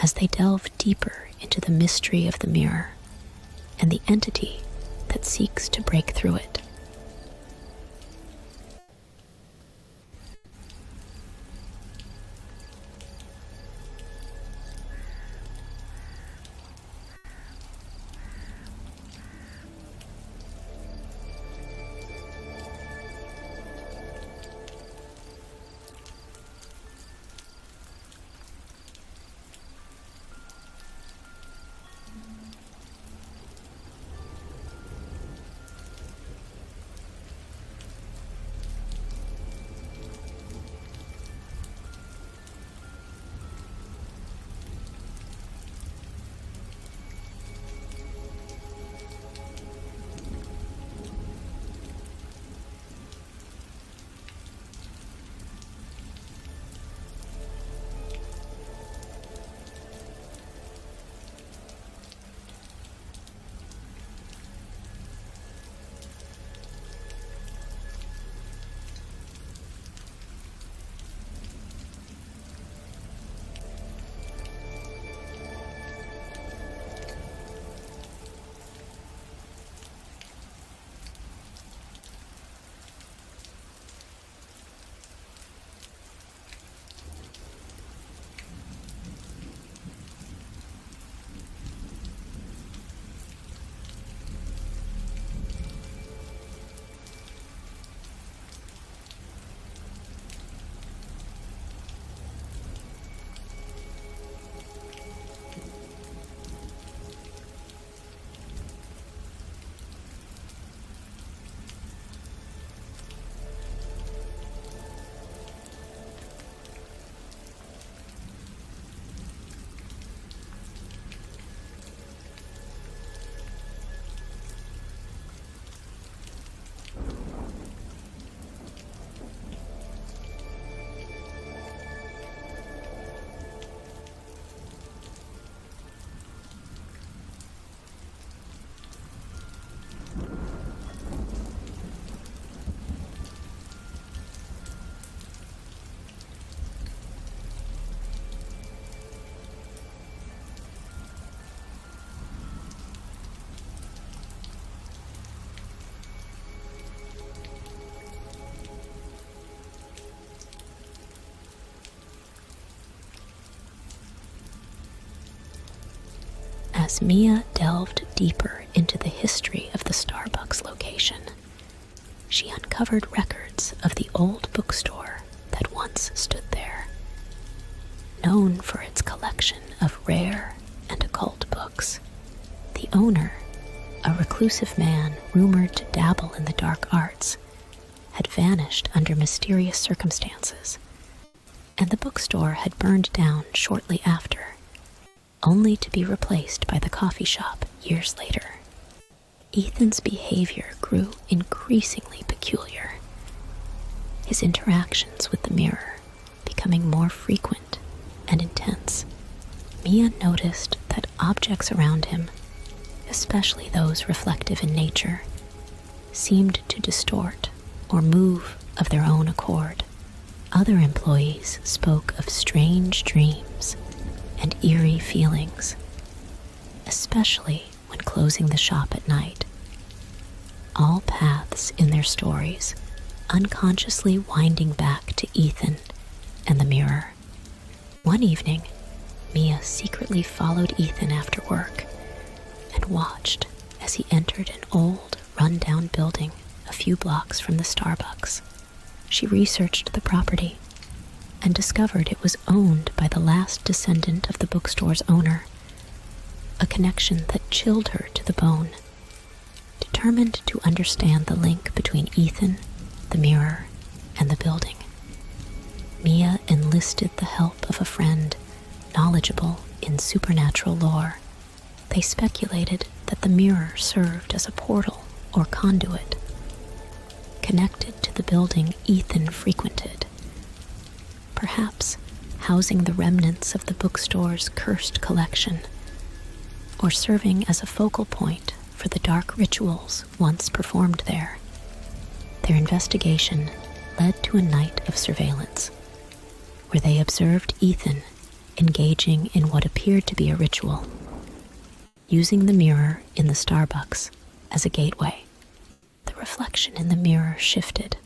as they delve deeper into the mystery of the mirror and the entity that seeks to break through it. As Mia delved deeper into the history of the Starbucks location, she uncovered records of the old bookstore that once stood there. Known for its collection of rare and occult books, the owner, a reclusive man rumored to dabble in the dark arts, had vanished under mysterious circumstances, and the bookstore had burned down shortly after, only to be replaced by the coffee shop years later. Ethan's behavior grew increasingly peculiar, his interactions with the mirror becoming more frequent and intense. Mia noticed that objects around him, especially those reflective in nature, seemed to distort or move of their own accord. Other employees spoke of strange dreams and eerie feelings, especially when closing the shop at night. All paths in their stories unconsciously winding back to Ethan and the mirror. One evening, Mia secretly followed Ethan after work and watched as he entered an old, run-down building a few blocks from the Starbucks. She researched the property and discovered it was owned by the last descendant of the bookstore's owner, a connection that chilled her to the bone. Determined to understand the link between Ethan, the mirror, and the building, Mia enlisted the help of a friend knowledgeable in supernatural lore. They speculated that the mirror served as a portal or conduit, connected to the building Ethan frequented, perhaps housing the remnants of the bookstore's cursed collection, or serving as a focal point for the dark rituals once performed there. Their investigation led to a night of surveillance, where they observed Ethan engaging in what appeared to be a ritual, using the mirror in the Starbucks as a gateway. The reflection in the mirror shifted,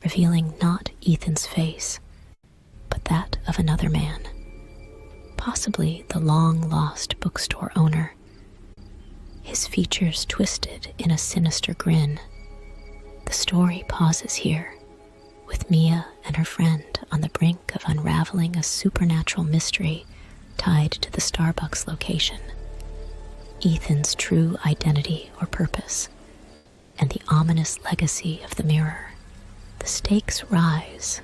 revealing not Ethan's face, but that of another man, possibly the long-lost bookstore owner. His features twisted in a sinister grin. The story pauses here, with Mia and her friend on the brink of unraveling a supernatural mystery tied to the Starbucks location, Ethan's true identity or purpose, and the ominous legacy of the mirror. The stakes rise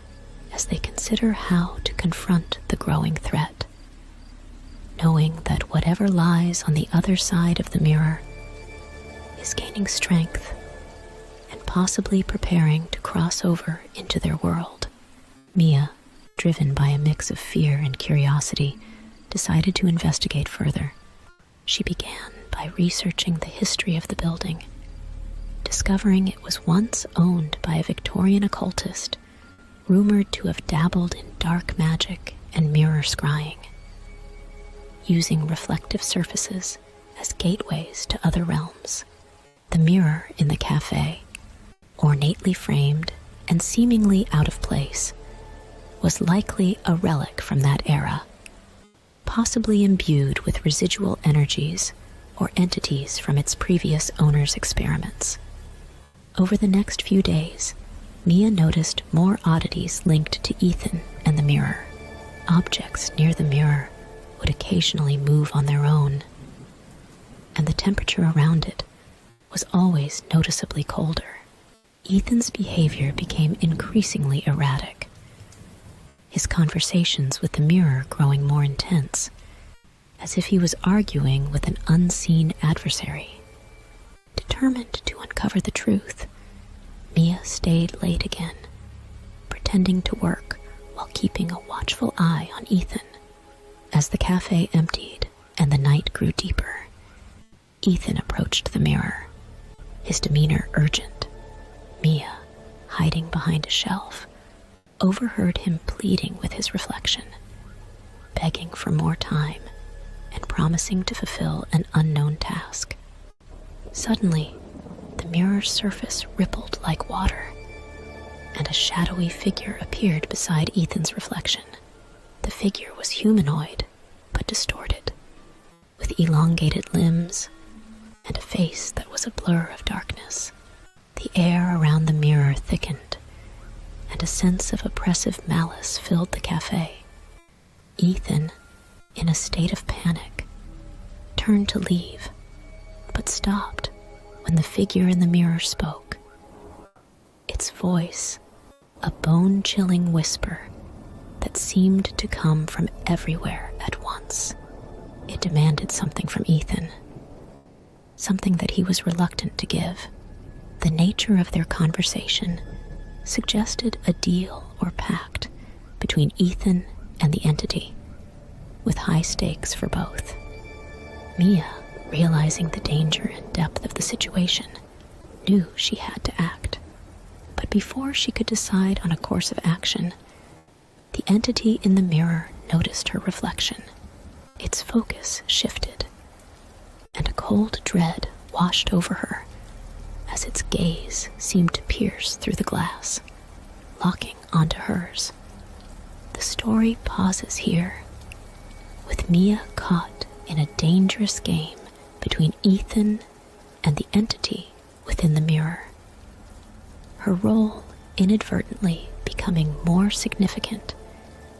as they consider how to confront the growing threat, knowing that whatever lies on the other side of the mirror is gaining strength and possibly preparing to cross over into their world. Mia, driven by a mix of fear and curiosity, decided to investigate further. She began by researching the history of the building, discovering it was once owned by a Victorian occultist rumored to have dabbled in dark magic and mirror scrying, using reflective surfaces as gateways to other realms. The mirror in the cafe, ornately framed and seemingly out of place, was likely a relic from that era, possibly imbued with residual energies or entities from its previous owner's experiments. Over the next few days, Mia noticed more oddities linked to Ethan and the mirror. Objects near the mirror would occasionally move on their own, and the temperature around it was always noticeably colder. Ethan's behavior became increasingly erratic, his conversations with the mirror growing more intense, as if he was arguing with an unseen adversary. Determined to uncover the truth, Mia stayed late again, pretending to work while keeping a watchful eye on Ethan. As the cafe emptied and the night grew deeper, Ethan approached the mirror, his demeanor urgent. Mia, hiding behind a shelf, overheard him pleading with his reflection, begging for more time and promising to fulfill an unknown task. Suddenly, the mirror's surface rippled like water, and a shadowy figure appeared beside Ethan's reflection. The figure was humanoid, but distorted, with with elongated limbs and a face that was a blur of darkness. The air around the mirror thickened, and a sense of oppressive malice filled the cafe. Ethan, in a state of panic, turned to leave, but stopped when the figure in the mirror spoke. Its voice, a bone-chilling whisper that seemed to come from everywhere at once. It demanded something from Ethan, something that he was reluctant to give. The nature of their conversation suggested a deal or pact between Ethan and the entity, with high stakes for both. Mia, realizing the danger and depth of the situation, knew she had to act. But before she could decide on a course of action, the entity in the mirror noticed her reflection. Its focus shifted, and a cold dread washed over her as its gaze seemed to pierce through the glass, locking onto hers. The story pauses here, with Mia caught in a dangerous game between Ethan and the entity within the mirror. Her role inadvertently becoming more significant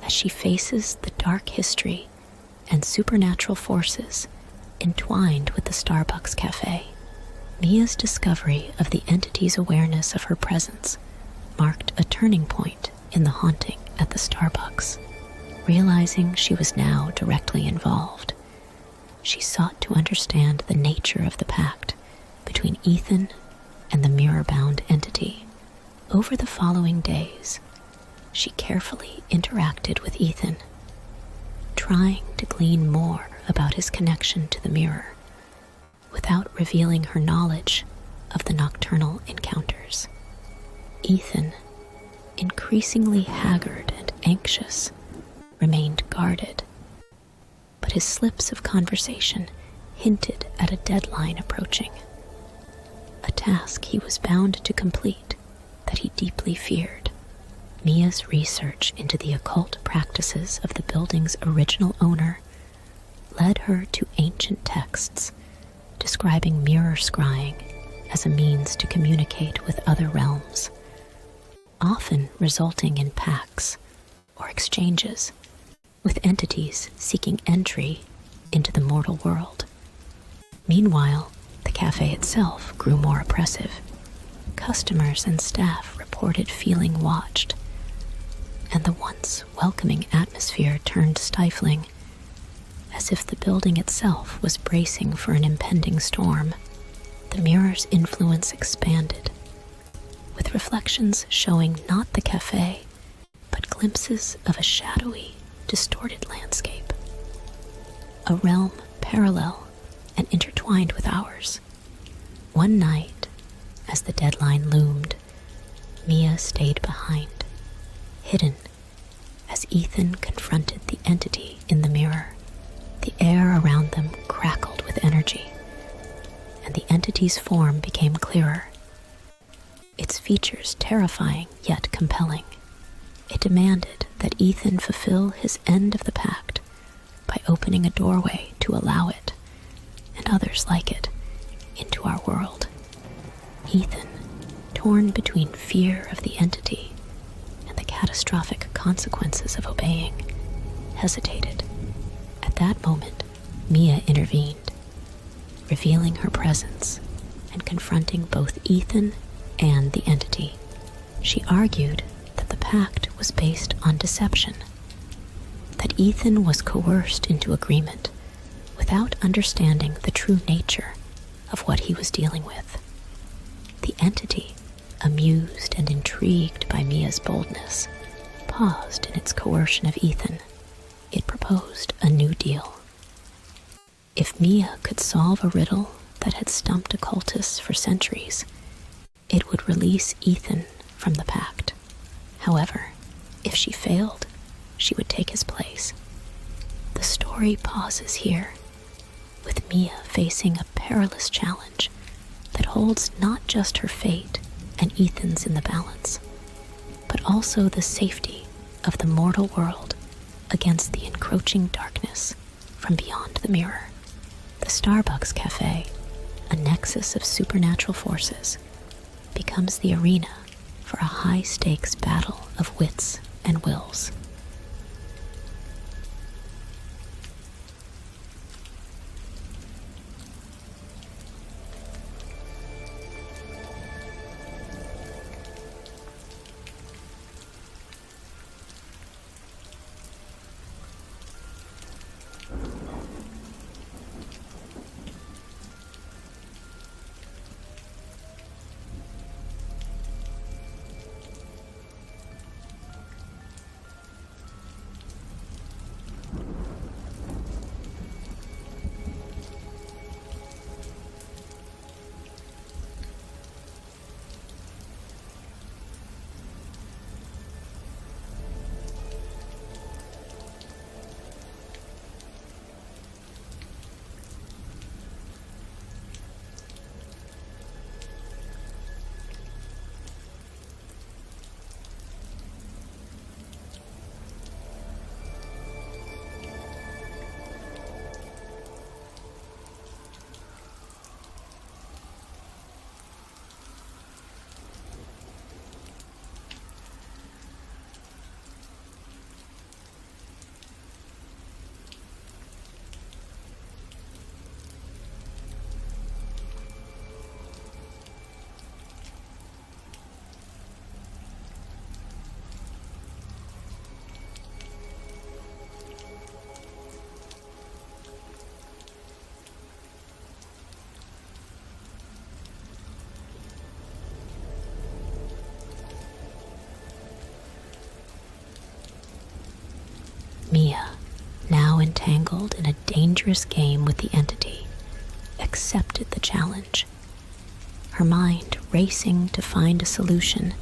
as she faces the dark history and supernatural forces entwined with the Starbucks cafe. Mia's discovery of the entity's awareness of her presence marked a turning point in the haunting at the Starbucks. Realizing she was now directly involved, she sought to understand the nature of the pact between Ethan and the mirror-bound entity. Over the following days, she carefully interacted with Ethan, trying to glean more about his connection to the mirror, without revealing her knowledge of the nocturnal encounters. Ethan, increasingly haggard and anxious, remained guarded, but his slips of conversation hinted at a deadline approaching, a task he was bound to complete that he deeply feared. Mia's research into the occult practices of the building's original owner led her to ancient texts describing mirror scrying as a means to communicate with other realms, often resulting in pacts or exchanges with entities seeking entry into the mortal world. Meanwhile, the cafe itself grew more oppressive. Customers and staff reported feeling watched, and the once welcoming atmosphere turned stifling, as if the building itself was bracing for an impending storm. The mirror's influence expanded, with reflections showing not the cafe, but glimpses of a shadowy, distorted landscape, a realm parallel and intertwined with ours. One night, as the deadline loomed, Mia stayed behind, hidden, as Ethan confronted the entity in the mirror. The air around them crackled with energy, and the entity's form became clearer, its features terrifying yet compelling. It demanded that Ethan fulfill his end of the pact by opening a doorway to allow it, and others like it, into our world. Ethan, torn between fear of the entity and the catastrophic consequences of obeying, hesitated. At that moment, Mia intervened, revealing her presence and confronting both Ethan and the entity. She argued that the pact was based on deception, that Ethan was coerced into agreement without understanding the true nature of what he was dealing with. The entity, amused and intrigued by Mia's boldness, paused in its coercion of Ethan. It proposed a new deal. If Mia could solve a riddle that had stumped occultists for centuries, it would release Ethan from the pact. However, if she failed, she would take his place. The story pauses here, with Mia facing a perilous challenge that holds not just her fate and Ethan's in the balance, but also the safety of the mortal world against the encroaching darkness from beyond the mirror. The Starbucks Cafe, a nexus of supernatural forces, becomes the arena for a high-stakes battle of wits and wills. Mia, now entangled in a dangerous game with the entity, accepted the challenge, her mind racing to find a solution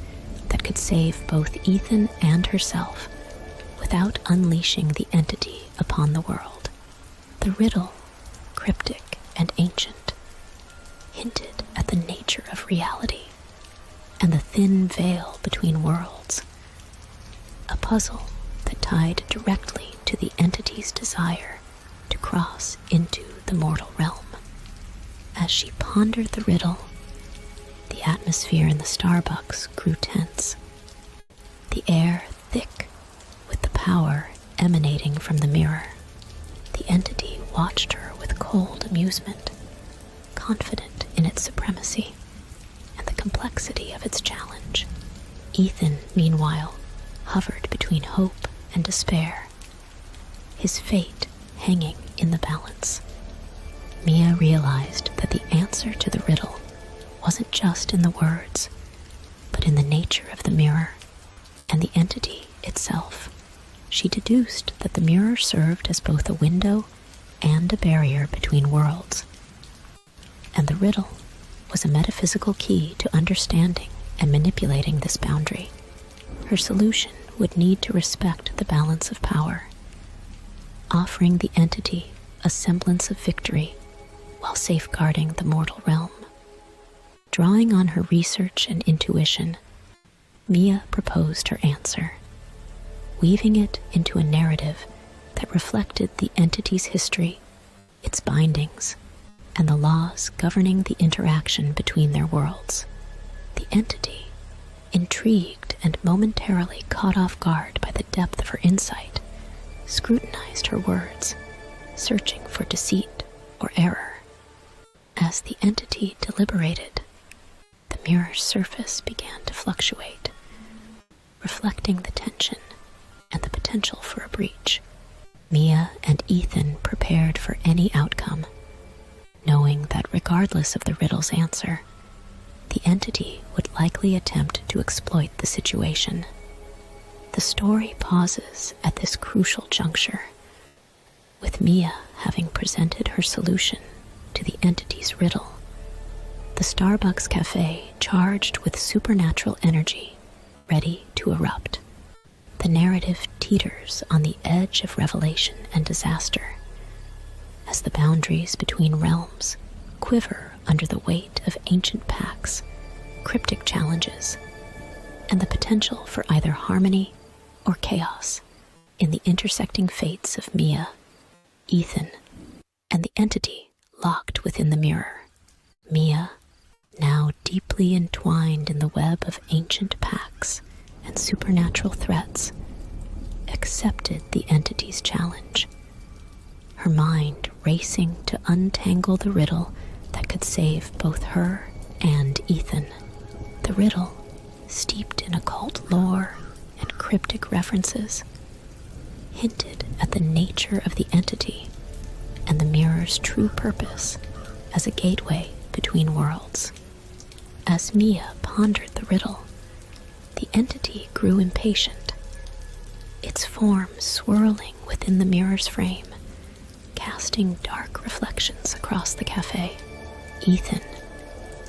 that could save both Ethan and herself without unleashing the entity upon the world. The riddle, cryptic and ancient, hinted at the nature of reality and the thin veil between worlds, a puzzle that tied directly to the entity's desire to cross into the mortal realm. As she pondered the riddle, the atmosphere in the Starbucks grew tense, the air thick with the power emanating from the mirror. The entity watched her with cold amusement, confident in its supremacy and the complexity of its challenge. Ethan, meanwhile, hovered between hope and despair, his fate hanging in the balance. Mia realized that the answer to the riddle wasn't just in the words, but in the nature of the mirror and the entity itself. She deduced that the mirror served as both a window and a barrier between worlds, and the riddle was a metaphysical key to understanding and manipulating this boundary. Her solution would need to respect the balance of power, offering the entity a semblance of victory while safeguarding the mortal realm. Drawing on her research and intuition, Mia proposed her answer, weaving it into a narrative that reflected the entity's history, its bindings, and the laws governing the interaction between their worlds. The entity, intrigued and momentarily caught off guard by the depth of her insight, scrutinized her words, searching for deceit or error. As the entity deliberated, the mirror's surface began to fluctuate, reflecting the tension and the potential for a breach. Mia and Ethan prepared for any outcome, knowing that regardless of the riddle's answer, the entity would likely attempt to exploit the situation. The story pauses at this crucial juncture, with Mia having presented her solution to the entity's riddle. The Starbucks Cafe charged with supernatural energy, ready to erupt. The narrative teeters on the edge of revelation and disaster, as the boundaries between realms quiver under the weight of ancient pacts, cryptic challenges, and the potential for either harmony or chaos in the intersecting fates of Mia, Ethan, and the entity locked within the mirror. Mia, now deeply entwined in the web of ancient pacts and supernatural threats, accepted the entity's challenge, her mind racing to untangle the riddle that could save both her and Ethan. The riddle, steeped in occult lore and cryptic references, hinted at the nature of the entity and the mirror's true purpose as a gateway between worlds. As Mia pondered the riddle, the entity grew impatient, its form swirling within the mirror's frame, casting dark reflections across the cafe. Ethan,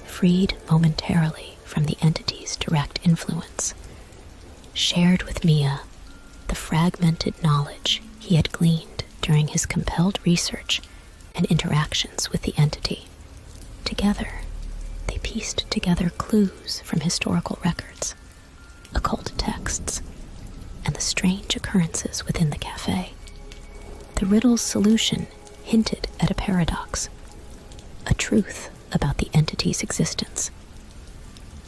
freed momentarily from the entity's direct influence, shared with Mia the fragmented knowledge he had gleaned during his compelled research and interactions with the entity. Together, they pieced together clues from historical records, occult texts, and the strange occurrences within the cafe. The riddle's solution hinted at a paradox, a truth about the entity's existence.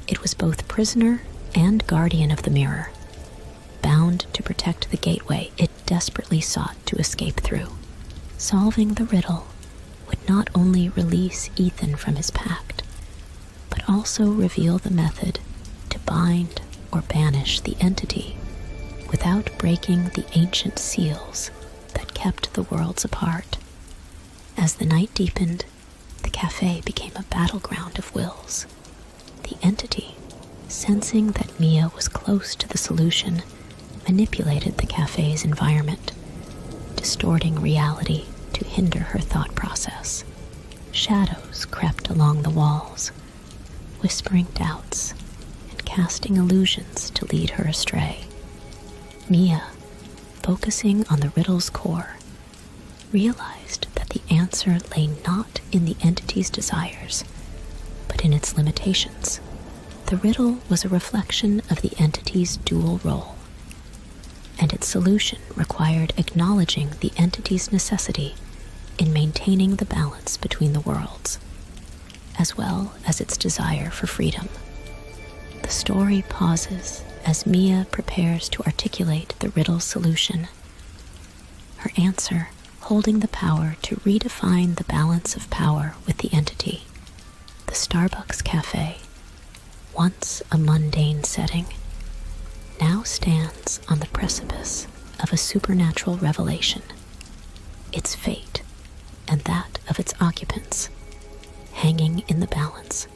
It was both prisoner and guardian of the mirror, bound to protect the gateway it desperately sought to escape through. Solving the riddle would not only release Ethan from his pact, but also reveal the method to bind or banish the entity without breaking the ancient seals that kept the worlds apart. As the night deepened, the cafe became a battleground of wills. The entity, sensing that Mia was close to the solution, manipulated the cafe's environment, distorting reality to hinder her thought process. Shadows crept along the walls, whispering doubts and casting illusions to lead her astray. Mia, focusing on the riddle's core, realized that the answer lay not in the entity's desires, but in its limitations. The riddle was a reflection of the entity's dual role, and its solution required acknowledging the entity's necessity in maintaining the balance between the worlds, as well as its desire for freedom. The story pauses as Mia prepares to articulate the riddle's solution, her answer holding the power to redefine the balance of power with the entity. The Starbucks Cafe, once a mundane setting, now stands on the precipice of a supernatural revelation. Its fate, and that of its occupants, hanging in the balance,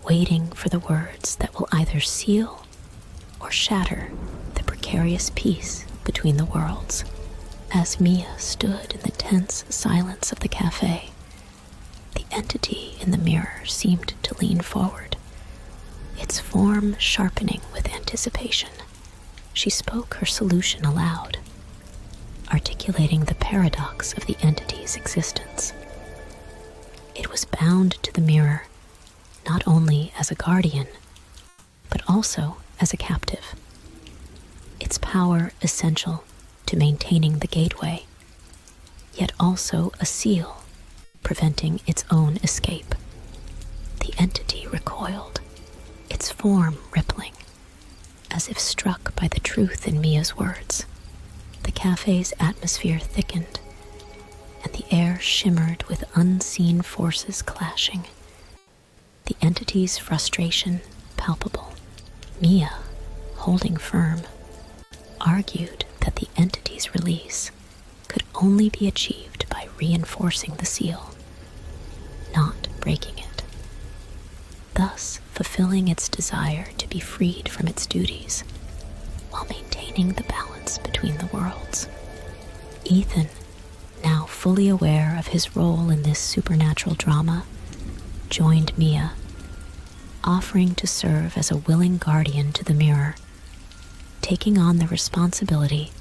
waiting for the words that will either seal or shatter the precarious peace between the worlds. As Mia stood in the tense silence of the cafe, the entity in the mirror seemed to lean forward, its form sharpening with anticipation. She spoke her solution aloud, articulating the paradox of the entity's existence. It was bound to the mirror not only as a guardian, but also as a captive, its power essential to maintaining the gateway, yet also a seal preventing its own escape. The entity recoiled, its form rippling, as if struck by the truth in Mia's words. The cafe's atmosphere thickened, and the air shimmered with unseen forces clashing, the entity's frustration palpable. Mia, holding firm, argued that the entity's release could only be achieved by reinforcing the seal, not breaking it, thus fulfilling its desire to be freed from its duties while maintaining the balance between the worlds. Ethan, now fully aware of his role in this supernatural drama, joined Mia, offering to serve as a willing guardian to the mirror, taking on the responsibility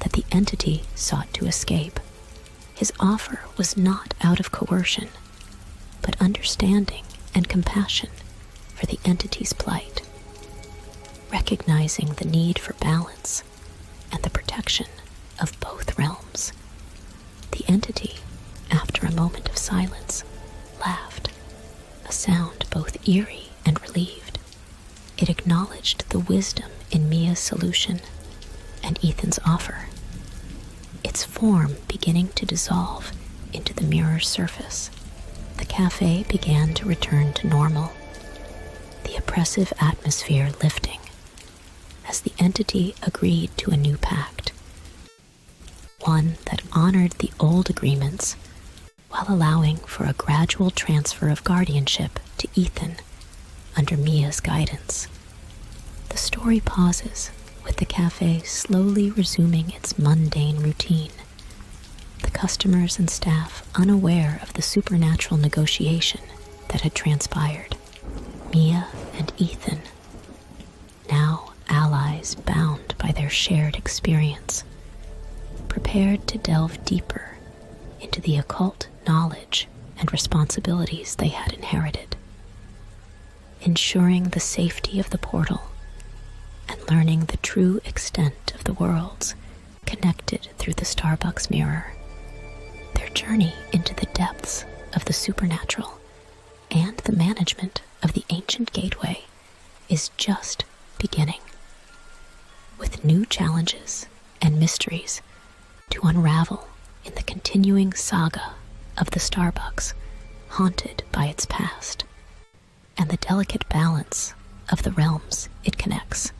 that the entity sought to escape. His offer was not out of coercion, but understanding and compassion for the entity's plight, recognizing the need for balance and the protection of both realms. The entity, after a moment of silence, laughed, a sound both eerie and relieved. It acknowledged the wisdom in Mia's solution and Ethan's offer, its form beginning to dissolve into the mirror's surface. The cafe began to return to normal, the oppressive atmosphere lifting as the entity agreed to a new pact, one that honored the old agreements while allowing for a gradual transfer of guardianship to Ethan under Mia's guidance. The story pauses with the cafe slowly resuming its mundane routine, the customers and staff unaware of the supernatural negotiation that had transpired. Mia and Ethan, now allies bound by their shared experience, prepared to delve deeper into the occult knowledge and responsibilities they had inherited, ensuring the safety of the portal and learning the true extent of the worlds connected through the Starbucks mirror. Their journey into the depths of the supernatural and the management of the ancient gateway is just beginning, with new challenges and mysteries to unravel in the continuing saga of the Starbucks, haunted by its past and the delicate balance of the realms it connects.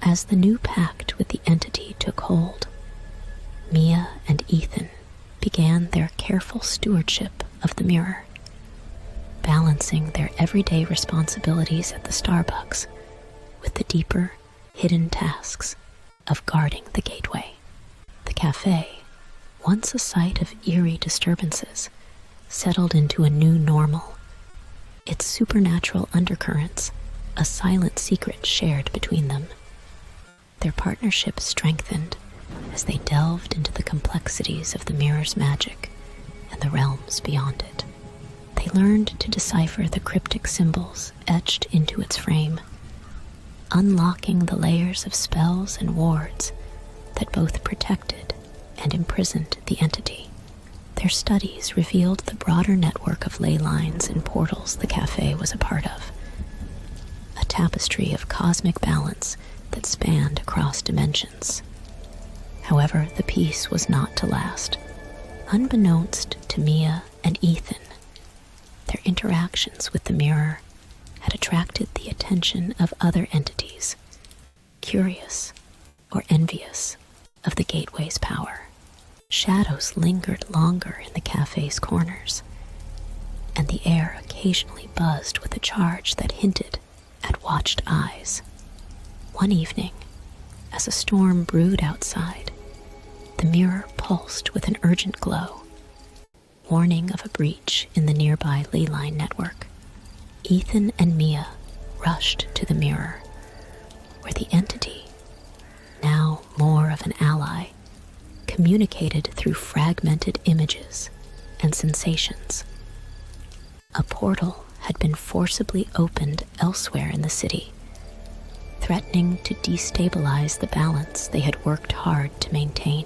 As the new pact with the entity took hold, Mia and Ethan began their careful stewardship of the mirror, balancing their everyday responsibilities at the Starbucks with the deeper, hidden tasks of guarding the gateway. The cafe, once a site of eerie disturbances, settled into a new normal, its supernatural undercurrents a silent secret shared between them. Their partnership strengthened as they delved into the complexities of the mirror's magic and the realms beyond it. They learned to decipher the cryptic symbols etched into its frame, unlocking the layers of spells and wards that both protected and imprisoned the entity. Their studies revealed the broader network of ley lines and portals the cafe was a part of, a tapestry of cosmic balance that spanned across dimensions. However, the peace was not to last. Unbeknownst to Mia and Ethan, their interactions with the mirror had attracted the attention of other entities, curious or envious of the gateway's power. Shadows lingered longer in the cafe's corners, and the air occasionally buzzed with a charge that hinted at watched eyes. One evening, as a storm brewed outside, the mirror pulsed with an urgent glow, warning of a breach in the nearby ley line network. Ethan and Mia rushed to the mirror, where the entity, now more of an ally, communicated through fragmented images and sensations. A portal had been forcibly opened elsewhere in the city, threatening to destabilize the balance they had worked hard to maintain.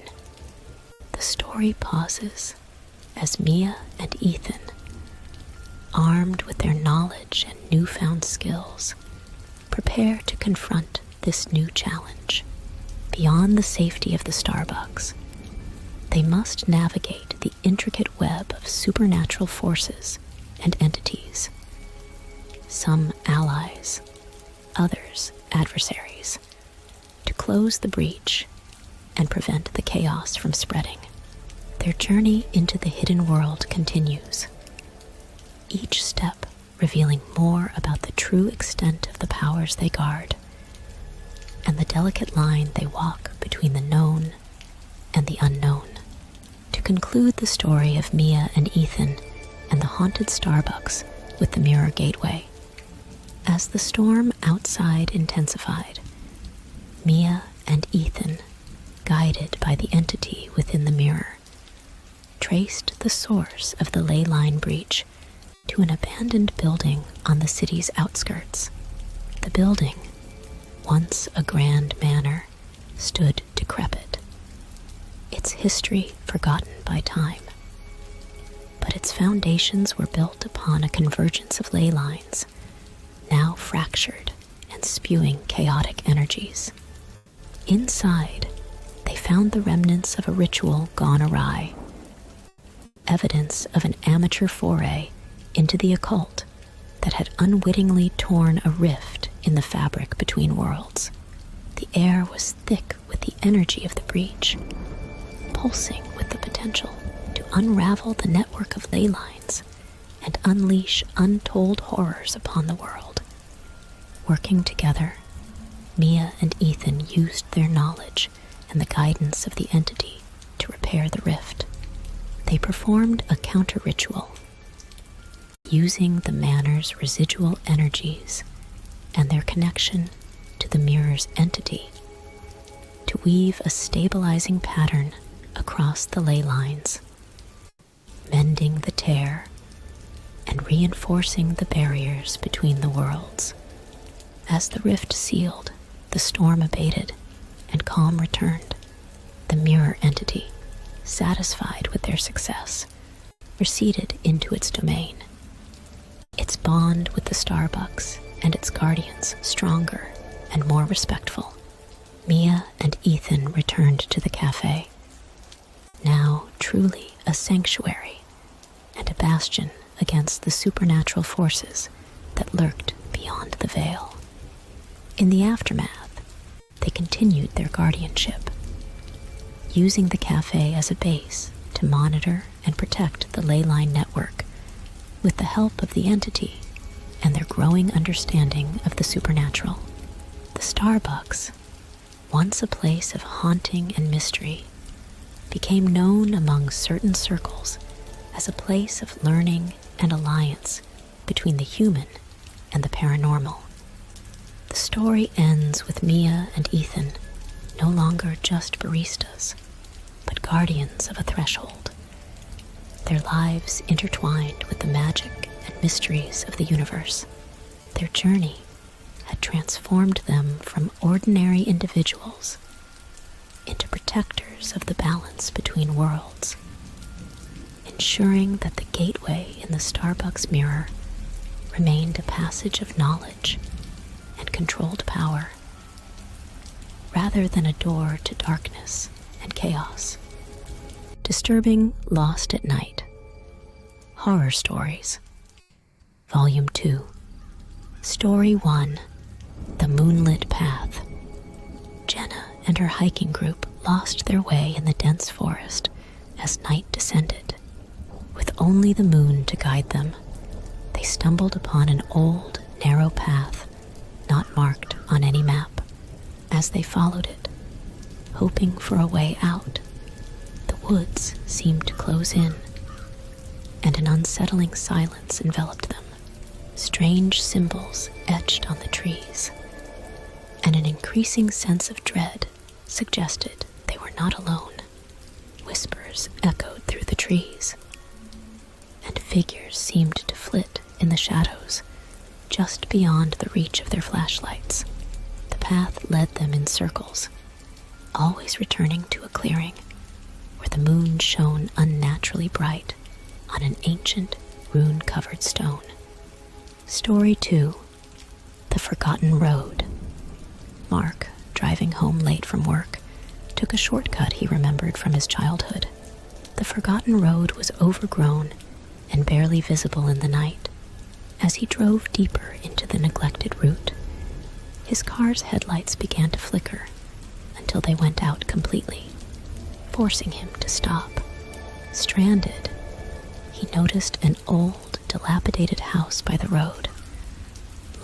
The story pauses as Mia and Ethan armed with their knowledge and newfound skills, prepare to confront this new challenge. Beyond the safety of the Starbucks, they must navigate the intricate web of supernatural forces and entities, some allies, others adversaries, to close the breach and prevent the chaos from spreading. Their journey into the hidden world continues, each step revealing more about the true extent of the powers they guard and the delicate line they walk between the known and the unknown. To conclude the story of Mia and Ethan and the haunted Starbucks with the Mirror Gateway. As the storm outside intensified, Mia and Ethan, guided by the entity within the mirror, traced the source of the ley line breach to an abandoned building on the city's outskirts. The building, once a grand manor, stood decrepit, its history forgotten by time. But its foundations were built upon a convergence of ley lines, now fractured and spewing chaotic energies. Inside, they found the remnants of a ritual gone awry, evidence of an amateur foray into the occult that had unwittingly torn a rift in the fabric between worlds. The air was thick with the energy of the breach, pulsing with the potential to unravel the network of ley lines and unleash untold horrors upon the world. Working together, Mia and Ethan used their knowledge and the guidance of the entity to repair the rift. They performed a counter-ritual, using the manor's residual energies and their connection to the mirror's entity to weave a stabilizing pattern across the ley lines, mending the tear and reinforcing the barriers between the worlds. As the rift sealed, the storm abated and calm returned. The mirror entity, satisfied with their success, receded into its domain, its bond with the Starbucks and its guardians stronger and more respectful. Mia and Ethan returned to the cafe, now truly a sanctuary and a bastion against the supernatural forces that lurked beyond the veil. In the aftermath, they continued their guardianship, using the cafe as a base to monitor and protect the ley line network with the help of the entity and their growing understanding of the supernatural. The Starbucks, once a place of haunting and mystery, became known among certain circles as a place of learning and alliance between the human and the paranormal. The story ends with Mia and Ethan no longer just baristas, but guardians of a threshold, their lives intertwined with the magic and mysteries of the universe. Their journey had transformed them from ordinary individuals into protectors of the balance between worlds, ensuring that the gateway in the Starbucks mirror remained a passage of knowledge and controlled power, rather than a door to darkness and chaos. Disturbing Lost at Night. Horror Stories. Volume 2. Story 1. The Moonlit Path. Jenna and her hiking group lost their way in the dense forest as night descended. With only the moon to guide them, they stumbled upon an old, narrow path not marked on any map. As they followed it, hoping for a way out, the woods seemed to close in, and an unsettling silence enveloped them. Strange symbols etched on the trees, and an increasing sense of dread suggested they were not alone. Whispers echoed through the trees, and figures seemed to flit in the shadows just beyond the reach of their flashlights. The path led them in circles, always returning to a clearing where the moon shone unnaturally bright on an ancient, rune-covered stone. Story 2. The Forgotten Road. Mark, driving home late from work, took a shortcut he remembered from his childhood. The forgotten road was overgrown and barely visible in the night. As he drove deeper into the neglected route, his car's headlights began to flicker until they went out completely, forcing him to stop. Stranded, he noticed an old, dilapidated house by the road,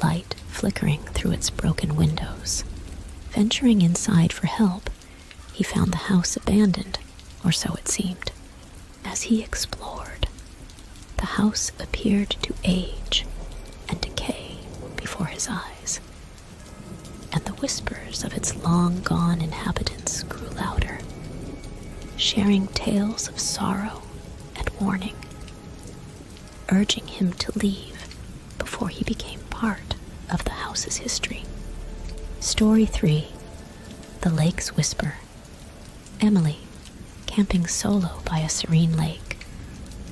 light flickering through its broken windows. Venturing inside for help, he found the house abandoned, or so it seemed. As he explored, the house appeared to age and decay before his eyes, and the whispers of its long-gone inhabitants grew louder, sharing tales of sorrow and warning, urging him to leave before he became part of the house's history. Story 3. The Lake's Whisper. Emily, camping solo by a serene lake,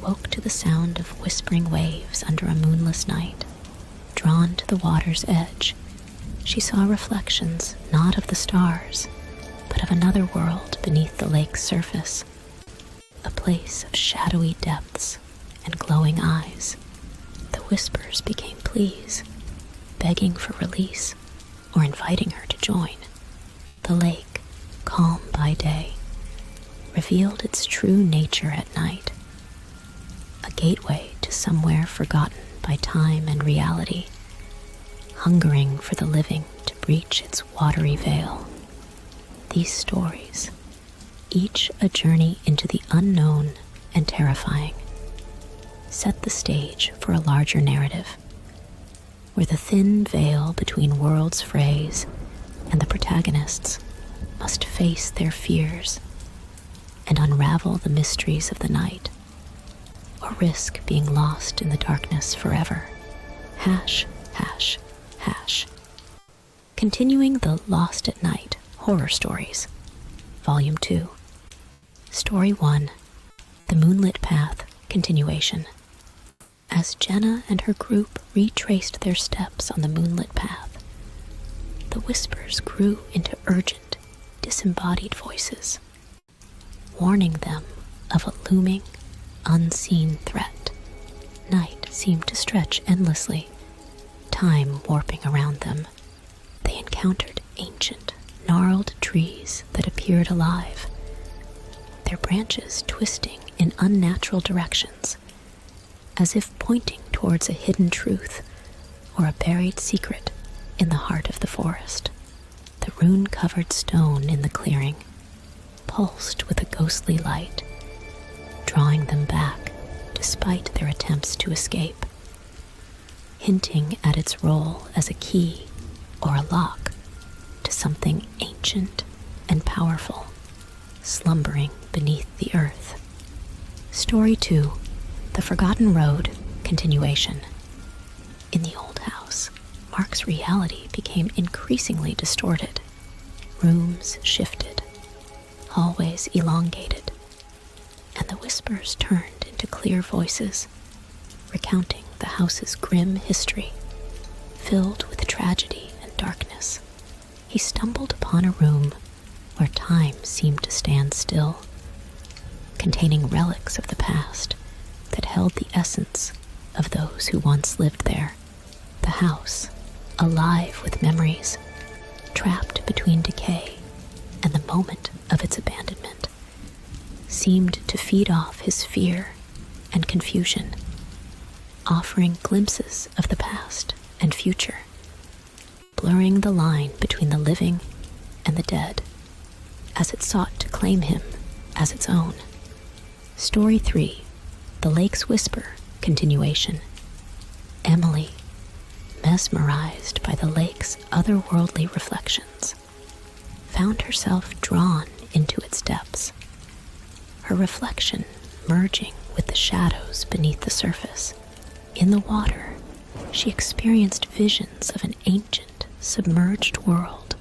woke to the sound of whispering waves under a moonless night. Drawn to the water's edge, she saw reflections not of the stars, but of another world beneath the lake's surface, a place of shadowy depths and glowing eyes. The whispers became pleas, begging for release or inviting her to join. The lake, calm by day, revealed its true nature at night, a gateway to somewhere forgotten by time and reality, hungering for the living to breach its watery veil. These stories, each a journey into the unknown and terrifying, set the stage for a larger narrative, where the thin veil between worlds frays and the protagonists must face their fears and unravel the mysteries of the night, or risk being lost in the darkness forever. Hash, hash, hash. Continuing the Lost at Night horror stories. Volume 2. Story 1. The Moonlit Path continuation. As Jenna and her group retraced their steps on the moonlit path, the whispers grew into urgent, disembodied voices, warning them of a looming, unseen threat. Night seemed to stretch endlessly, time warping around them. They encountered ancient, gnarled trees that appeared alive, their branches twisting in unnatural directions, as if pointing towards a hidden truth or a buried secret in the heart of the forest. The rune-covered stone in the clearing pulsed with a ghostly light, drawing them back despite their attempts to escape, hinting at its role as a key or a lock to something ancient and powerful, slumbering beneath the earth. Story 2. The Forgotten Road continuation. In the old house, Mark's reality became increasingly distorted. Rooms shifted, hallways elongated, and the whispers turned into clear voices, recounting the house's grim history, filled with tragedy and darkness. He stumbled upon a room where time seemed to stand still, containing relics of the past that held the essence of those who once lived there. The house, alive with memories, trapped between decay and the moment of its abandonment, seemed to feed off his fear and confusion, offering glimpses of the past and future, blurring the line between the living and the dead as it sought to claim him as its own. Story 3. The Lake's Whisper continuation. Emily, mesmerized by the lake's otherworldly reflections, found herself drawn into its depths, her reflection merging with the shadows beneath the surface. In the water, she experienced visions of an ancient, submerged world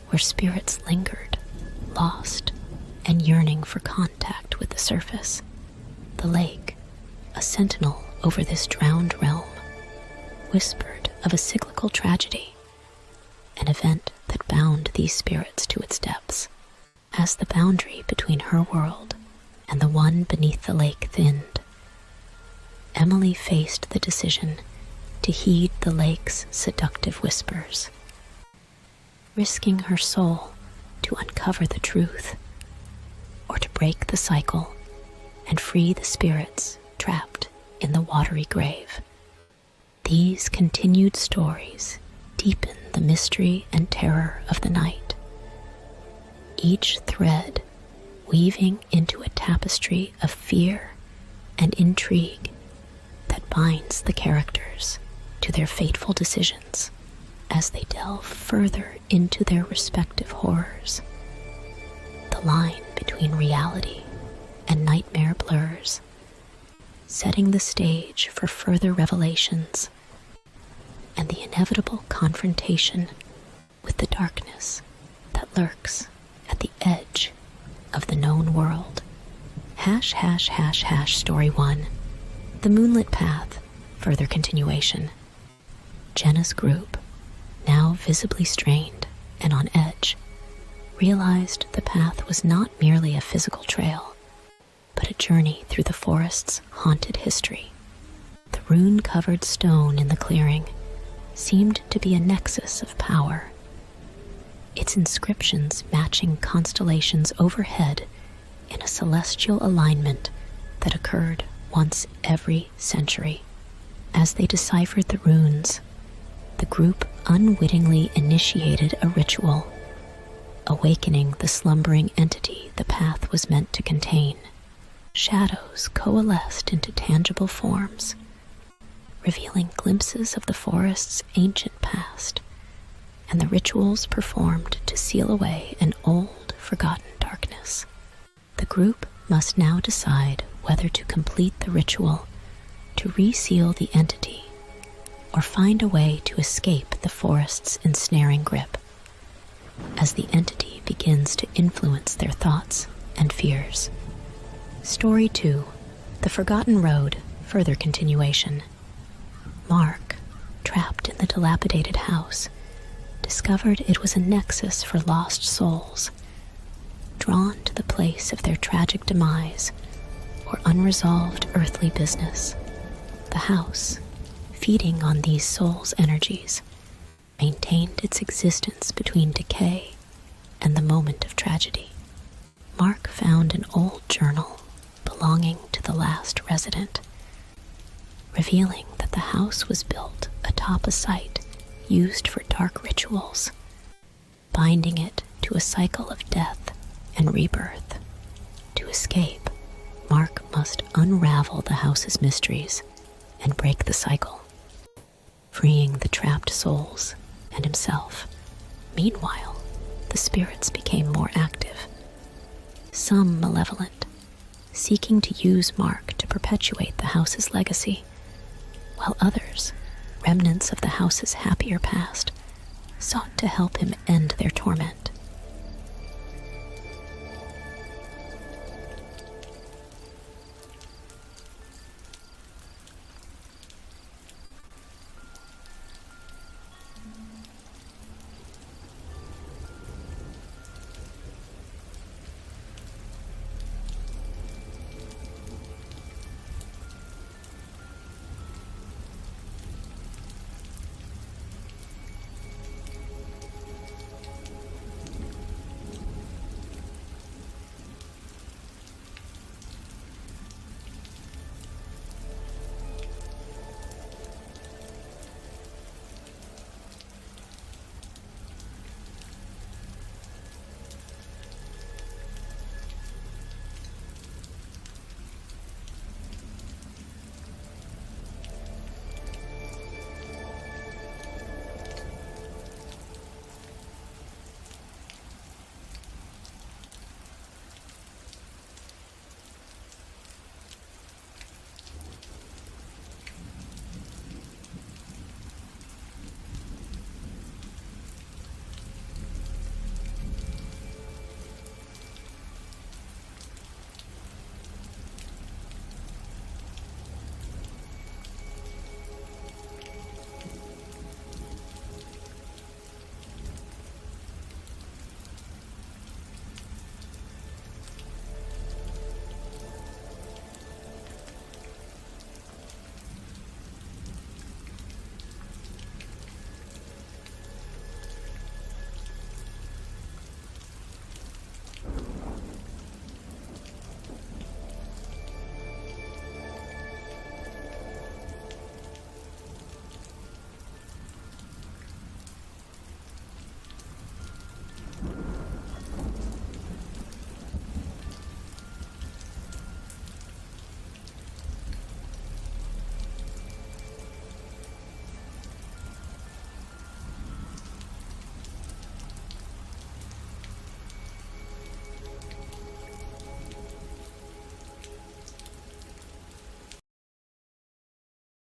where spirits lingered, lost and yearning for contact with the surface. The lake, a sentinel over this drowned realm whispered of a cyclical tragedy, an event that bound these spirits to its depths. As the boundary between her world and the one beneath the lake thinned, Emily faced the decision to heed the lake's seductive whispers, risking her soul to uncover the truth, or to break the cycle and free the spirits trapped in the watery grave. These continued stories deepen the mystery and terror of the night, each thread weaving into a tapestry of fear and intrigue that binds the characters to their fateful decisions as they delve further into their respective horrors. The line between reality and nightmare blurs, setting the stage for further revelations and the inevitable confrontation with the darkness that lurks at the edge of the known world. Story 1. The Moonlit Path. Further continuation. Jenna's group, now visibly strained and on edge, realized the path was not merely a physical trail, but a journey through the forest's haunted history. The rune-covered stone in the clearing seemed to be a nexus of power, its inscriptions matching constellations overhead in a celestial alignment that occurred once every century. As they deciphered the runes, the group unwittingly initiated a ritual, awakening the slumbering entity the path was meant to contain. Shadows coalesced into tangible forms, revealing glimpses of the forest's ancient past, and the rituals performed to seal away an old, forgotten darkness. The group must now decide whether to complete the ritual, to reseal the entity, or find a way to escape the forest's ensnaring grip, as the entity begins to influence their thoughts and fears. Story 2. The Forgotten Road. Further continuation. Mark, trapped in the dilapidated house, discovered it was a nexus for lost souls, drawn to the place of their tragic demise or unresolved earthly business. The house, feeding on these souls' energies, maintained its existence between decay and the moment of tragedy. Mark found an old journal belonging to the last resident, revealing that the house was built atop a site used for dark rituals, binding it to a cycle of death and rebirth. To escape, Mark must unravel the house's mysteries and break the cycle, freeing the trapped souls and himself. Meanwhile, the spirits became more active, some malevolent, seeking to use Mark to perpetuate the house's legacy, while others, remnants of the house's happier past, sought to help him end their torment.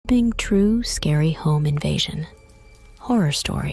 gripping true scary home invasion horror stories.